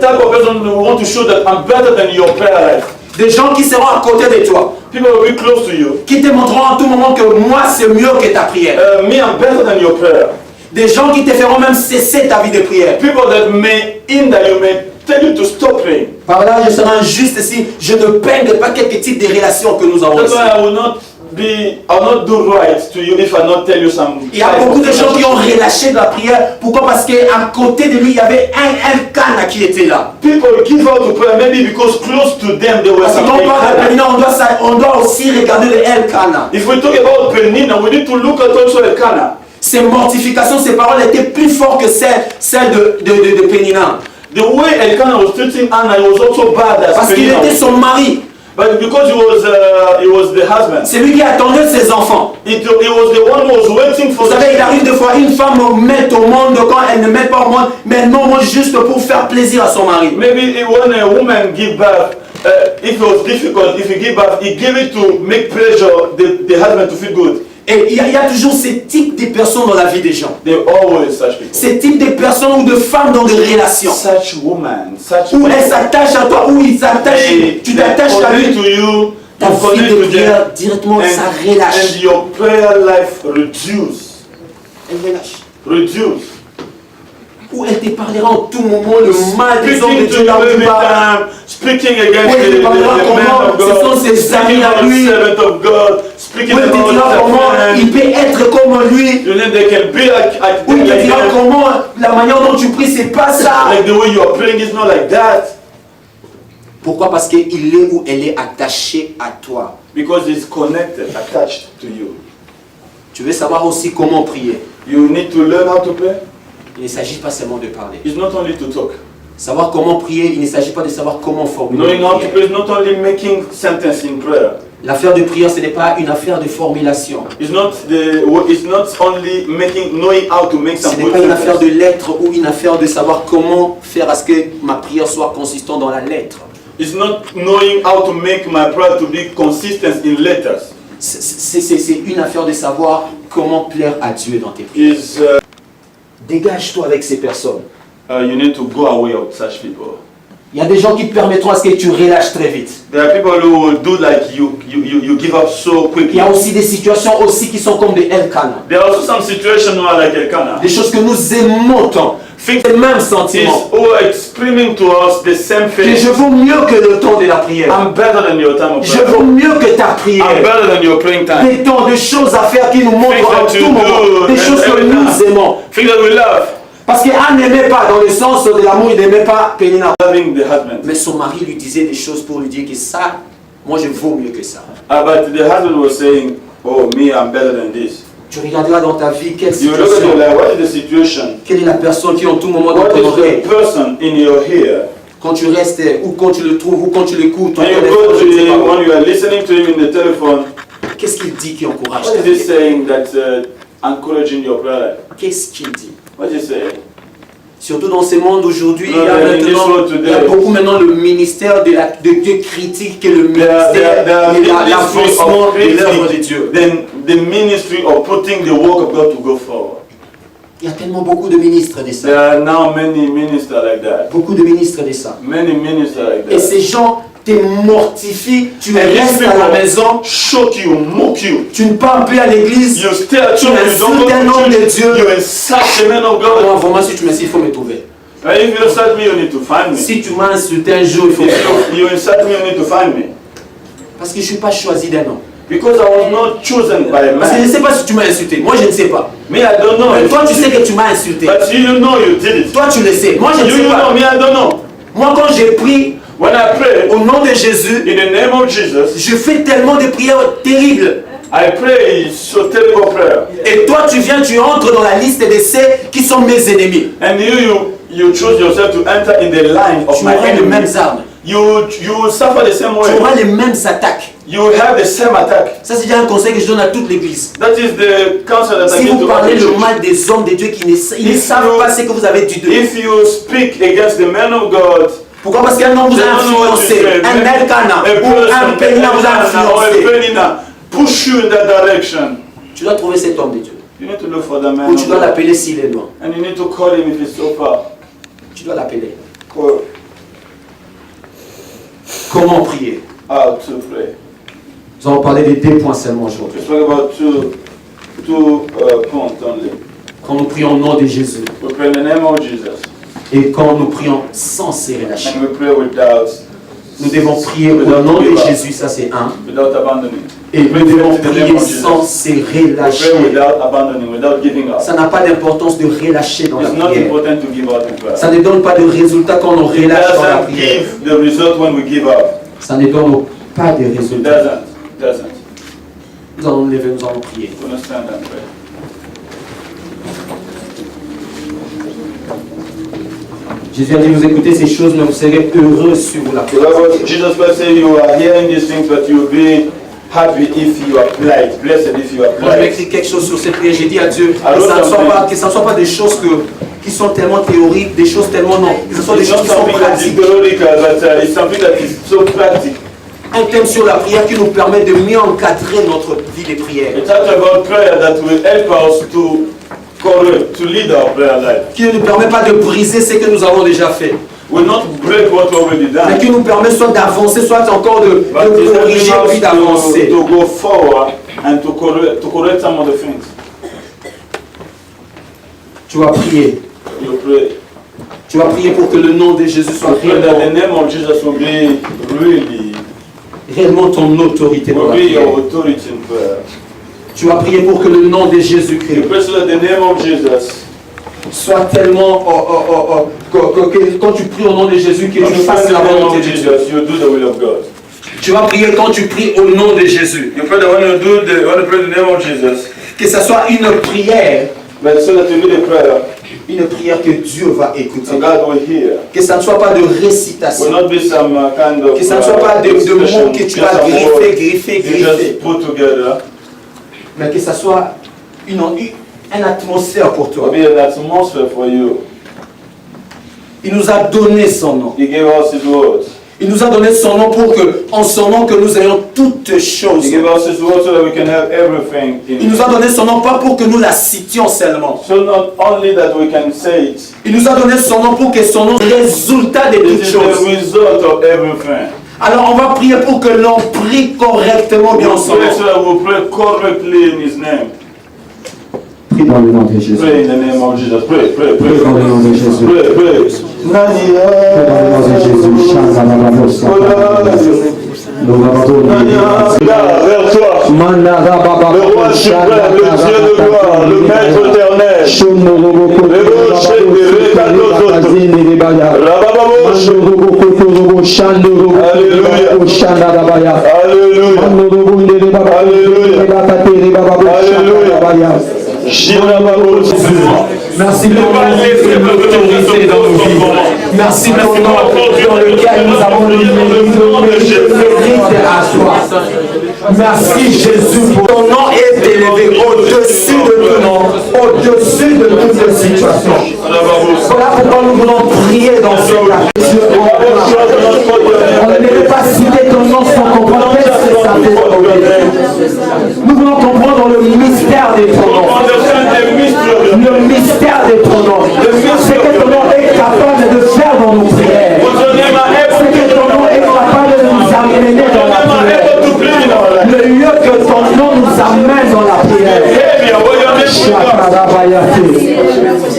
Type of person who want to show that I'm better than your prayer life. Des gens qui seront à côté de toi, People will be close to you. qui te montreront à tout moment que moi, c'est mieux que ta prière. Me, I'm better than your prayer. Des gens qui te feront même cesser ta vie de prière. People that may hinder you, may tell you to stop praying. Par là, je serai injuste si je ne peigne pas quelques types de relations que nous avons That's ici. why I'll not do right to you if I not tell you some. Il y a beaucoup de gens qui ont relâché de la prière. Pourquoi? Parce qu'à côté de lui, il y avait un Elkana qui était là. People give out to prayer maybe because close to them there was Parce que some. quand on parle de Elkanah. Peninnah, on doit aussi regarder le Elkana. If we talk about Peninnah, we need to look at also Elkanah. Ses mortifications, ses paroles étaient plus fortes que celles de Peninnah. The way Elkanah was treating Anna, it was also bad as Parce qu'il Peninnah. était son mari. But because he was the husband, C'est lui qui attendait ses enfants. it was the one who was waiting for Vous the savez, il children. arrive des fois, une femme met au monde quand elle ne met pas au monde, mais elle met au monde juste pour faire plaisir à son mari. Maybe when a woman give birth, if it was difficult, if he give birth, he give it to make pleasure the husband to feel good. Et il y a toujours ce type de personnes dans la vie des gens. They always such people. Ce type de personnes ou de femmes dans des relations. Such woman, such Où elle people, s'attache à toi, où il s'attache, tu t'attaches à connect lui. to you, Ta you vie connect de to prière, them, directement, ça relâche. and your prayer life reduce. Elle relâche. Reduce. Où elle te parlera en tout moment le mal des hommes de Speaking to Dieu là où you tu every parles. time, speaking against Oui, the il parlera man comment of ce sont God, ses amis speaking à about lui. the servant of God, speaking Où elle te about dira comment his il friend. peut être comme lui. You know, they can be like Où il te like dira them. comment la manière dont tu pries, c'est pas ça. Like the way you are praying is not like that. Pourquoi? Parce qu'il est ou elle est attachée à toi. Because it's connected, attached to you. Tu veux savoir aussi comment prier. You need to learn how to pray. Il ne s'agit pas seulement de parler. It's not only to talk. Savoir comment prier, il ne s'agit pas de savoir comment formuler. Knowing how to une pray prière. is not only making sentence in prayer. L'affaire de prière, ce n'est pas une affaire de formulation. It's not only knowing how to make Ce some n'est good pas une affaire de sentences. lettres ou une affaire de savoir comment faire à ce que ma prière soit consistante dans la lettre. It's not knowing how to make my prayer to be consistent in letters. C'est une affaire de savoir comment plaire à Dieu dans tes prières. Dégage-toi avec ces personnes. You need to go away of such people. Il y a des gens qui te permettront à ce que tu relâches très vite. There are people who will do like you give up so Il quickly. y a aussi des situations aussi qui sont comme des Elkana. There are also some situations who are like Elkanah. Des choses que nous aimons tant. Think Les mêmes is sentiments. who are screaming to us the same Que thing. je vaux mieux que le temps de la prière. I'm better than your time of Je prayer. vaux mieux que ta I'm prière. better than your praying time. Des temps de choses à faire qui nous montrent Things en that you tout moment. do Des choses que every nous time. aimons. Things that we love. Parce qu'Anne n'aimait pas, dans le sens de l'amour, il n'aimait pas Peninnah. Loving the husband. Mais son mari lui disait des choses pour lui dire que ça, moi je vaux mieux que ça. But the husband was saying, oh, me, I'm better than this. Tu regarderas dans ta vie quelle You look at your situation, life, what is the situation? quelle est la personne qui en tout moment dans What ton is oreille, the person in your ear? quand tu restes ou quand tu le trouves ou quand tu l'écoutes, ton When you téléphone, go to je ne sais him, pas. when you are listening to him in the telephone, Qu'est-ce qu'il dit qui encourage what ta is he vie? saying that's encouraging your prayer life? Qu'est-ce qu'il dit? What is he saying? Surtout dans ce monde d'aujourd'hui, il y a No, in this maintenant, world il y a today. beaucoup maintenant le ministère de Dieu critique et le There ministère are de ministry l'avancement of de l'œuvre de criticism, Dieu. then the ministry of putting the work of God to go forward. Il y a tellement beaucoup de ministres de There ça. are now many ministers like that. Beaucoup de ministres de ça. Many ministers like Et that. ces gens te mortifient, tu And these restes à la people maison, shock you, mock you. tu ne pars plus à l'église. You stay at Tu home, you don't insultes un go homme to de church, Dieu. you insult the man of Moi, God. vraiment, si tu me dis, il faut me trouver. If you insult me, you need to find me. Si tu m'as insulté un jour, il faut If you insult me, you need to find me. parce que je ne suis pas choisi d'un homme. Because I was not chosen by a Parce que je ne man. sais pas si tu m'as insulté. Moi, je ne sais pas. Me, I don't know. Mais toi, tu sais que tu m'as insulté. But you know you did it. Toi, tu le sais. Moi, je ne You sais know, pas. me, I don't know. Moi, quand j'ai prié When I pray au nom de Jésus, in the name of Jesus, je fais tellement de prières terribles. I pray so terrible prayer. Et toi, tu viens, tu entres dans la liste de ceux qui sont mes ennemis. And you choose yourself to enter in the line of Tu my auras les mêmes enemies. armes. You suffer the same Tu auras way. les mêmes attaques. You have the same attack. Ça, c'est déjà un conseil que je donne à toute l'église. That is the counsel that I Si give vous to all parlez the le church. mal des hommes de Dieu qui ne savent pas ce que vous avez dit d'eux. If you speak against the man of God, Pourquoi? Parce qu'un homme vous a influencé. Un Elkana ou un Pénina vous a influencé. push you in that direction. Tu dois trouver cet homme de Dieu. You need to look for the man Ou of tu dois God. l'appeler s'il est loin. And you need to call him if he's so far. Tu dois l'appeler. Or Comment prier? how to pray. Nous allons parler des deux points seulement aujourd'hui. We spoke about two points only. Quand nous prions au nom de Jésus We pray in the name of Jesus. et quand nous prions sans se relâcher. And we pray without Nous devons prier au nom de Jésus, ça c'est un. without abandoning. Et nous devons prier sans se Pray relâcher. without abandoning, without giving up. Ça n'a pas d'importance de relâcher dans la It's not prière. important to give up in prayer. Ça ne donne pas de résultat quand on It relâche dans la doesn't prière. give the result when we give up. Ça ne donne pas de It résultat. doesn't. Nous allons nous lever, nous allons prier. We must stand and pray. Jésus a dit, vous écoutez ces choses, mais vous serez heureux si vous la faites. Beloved, Jesus Christ said you are hearing these things, but you will be happy if you apply it. Blessed if you Quand je apply vais it. écrire quelque chose sur ces prières, j'ai dit à Dieu Alors, que ça ne soit pas des choses qui sont tellement théoriques, des choses tellement non, que ce soit des It's choses not qui sont something that is pratiques. theoretical, but it's something that is so practical. Un thème sur la prière qui nous permet de mieux encadrer notre vie de prière. It's not about prayer that will help us to lead our prayer life. Qui ne nous permet pas de briser ce que nous avons déjà fait, Will not break what we already mais done. qui nous permet soit d'avancer, soit encore de But it's helping corriger puis us d'avancer. to go forward and to correct some of the things. Tu vas prier. You pray. Tu vas prier pour que le nom de Jésus soit Pray that the réellement, name of Jesus will be really réellement ton autorité dans will la be prière. your authority in prayer. Tu vas prier pour que le nom de You Jésus-Christ pray so that the name of Jesus soit tellement que quand tu pries au nom de Jésus que tu fasses la volonté de Dieu. Jesus, you do the will of God. Tu vas prier quand tu pries au nom de Jésus. You pray that when you pray the name of Jesus, Que ce soit une prière, but so that you do the prayer, une prière que Dieu va écouter. so God will hear. Que ça ne soit pas de Will récitation. not be some kind of Que ça ne soit pas de expression, mots que tu just vas some words griffer. you just put together. Mais que ça soit une atmosphère pour Will toi. be an atmosphere for you. Il nous a donné son nom. He gave us His words. Il nous a donné son nom pour que, en son nom, que nous ayons toutes choses. He gave us His words so that we can have everything in Il nous a donné son nom pas pour que nous la citions seulement. So not only that we can say it, Il nous a donné son nom pour que son nom soit le résultat de it toutes is the choses. result of everything. Alors on va prier pour que l'on prie correctement bien We en son pray nom. so that we pray correctly in His name. Prie dans le nom de Jésus. Pray in the name of Jesus. Pray. Prie dans le nom de Jésus. Pray. Prie dans le nom de Jésus. Chanta la babosa. Nous allons donner. Là, vers toi, Mandara baba. le roi suprême, le Dieu de gloire, le Maître éternel. Merci pour l'autorité dans nos vies. Merci pour le nom dans lequel nous avons le mérite à toi. Merci Jésus pour ton nom est élevé au-dessus de tout nom, au-dessus de toute situation. Voilà pourquoi nous voulons prier dans cette acte. On ne peut pas citer ton nom sans comprendre qu'est-ce que ça fait dans nos vies. Nous voulons comprendre le mystère de ton nom. Le mystère de ton nom. Ce que ton nom est capable de faire dans nos prières. Ce que ton nom est capable de nous amener dans la prière. Le lieu que ton nom nous amène dans la prière.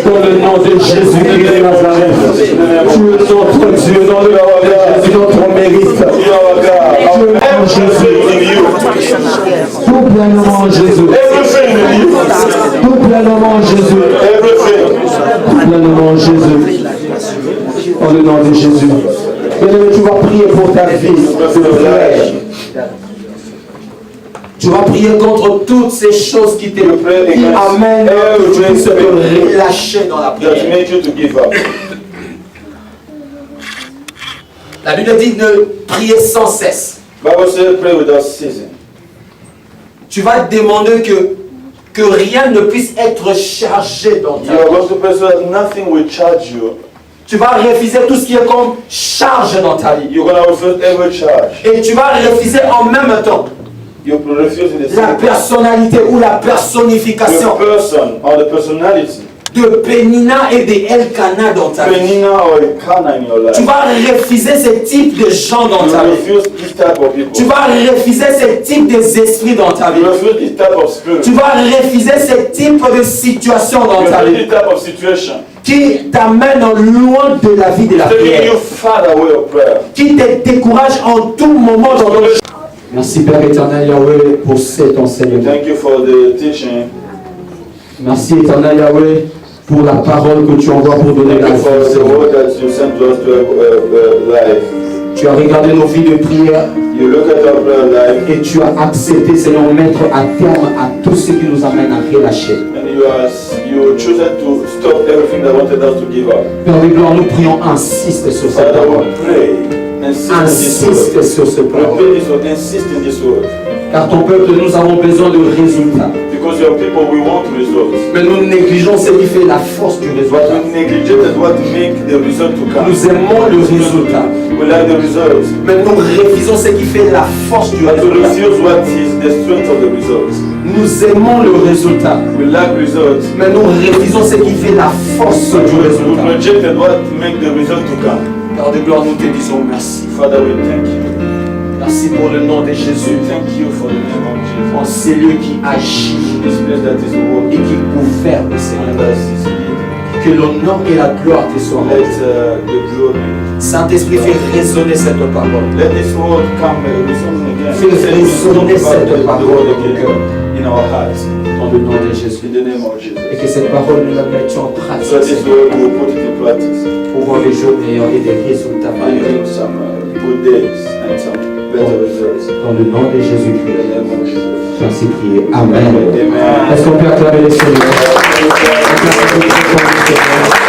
Dans le nom de Jésus-Christ de Nazareth. notre Dieu, dans le nom de Jésus, notre mérite. You are God. Everything in you. Tout pleinement en Jésus. Everything in you. Tout pleinement en Jésus. Everything. Tout pleinement en Jésus. Dans le nom de Jésus. Bien-aimé, tu vas prier pour ta vie de frère. Tu vas prier contre toutes ces choses qui amènent que tu puisses te relâcher dans la That prière. made you to give up. La Bible dit de prier sans cesse. Bible says pray without ceasing. Tu vas demander que rien ne puisse être chargé dans ta You are vie. going to pray so that nothing will charge you. Tu vas refuser tout ce qui est comme charge dans ta vie. You're going to refuse every charge. Et tu vas refuser en même temps You refuse in the la same personnalité ou la the personnification person or the personality. de Pénina et de Elkana dans ta vie. Penina or Elkanah in your life. Tu vas refuser ce type de gens dans You ta vie. refuse this type of people. Tu vas refuser ce type d'esprits dans ta vie. You refuse this type of spirit. Tu vas refuser ce type de situation dans You ta refuse vie this type of situation. qui t'amène loin de la vie de la Taking prière, you far away of prayer. qui te décourage en tout moment dans ton Merci Père éternel Yahweh pour cet enseignement. Thank you for the teaching. Merci éternel Yahweh pour la parole que tu envoies pour donner Thank la you for the vie. word that you sent to us to life. Tu as regardé nos vies de prière You look at our prayer life et tu as accepté, Seigneur, mettre à terme à tout ce qui nous amène à relâcher. and you chosen to stop everything that wanted us to give up. Père de gloire, nous prions, insiste sur cette Father, parole. we pray. Insist in this word. Insiste sur ce parole. Repeat this word. Insist in this word. Car ton peuple, nous avons besoin de résultats. Because your people, we want results. Mais nous négligeons ce qui fait la force du But résultat. we neglected what make the result to come. Nous aimons le résultat. We like the results. Mais nous refusons ce qui fait la force du But we résultat. refuse what is the strength of the results. Nous aimons le résultat. We like results. Mais nous refusons ce qui fait la force du We résultat. rejected what make the result to come. Père de gloire, nous te disons merci. Father, we thank you. Merci pour le nom de Jésus. We thank you for the name of Jesus. En ces lieux qui agit This place that is et working qui gouverne, Seigneur. and that is leading. Que l'honneur et la gloire te soient Let rendues. the glory. Saint-Esprit, fais résonner cette parole. Let this word come resounding again. Fais résonner cette parole dans nos cœurs. In our hearts. Dans le nom de Jésus. In the name of Jesus. Et que cette parole, nous la mettions en So pratique, this Seigneur, word we will put it in practice. pour voir les jours meilleurs et des résultats And meilleurs. some good days and some better results. Dans le nom de In Jésus-Christ, the name of Jesus. j'ai ainsi prié. Amen. Amen. Est-ce qu'on peut acclamer le Seigneur? Acclamez le Seigneur.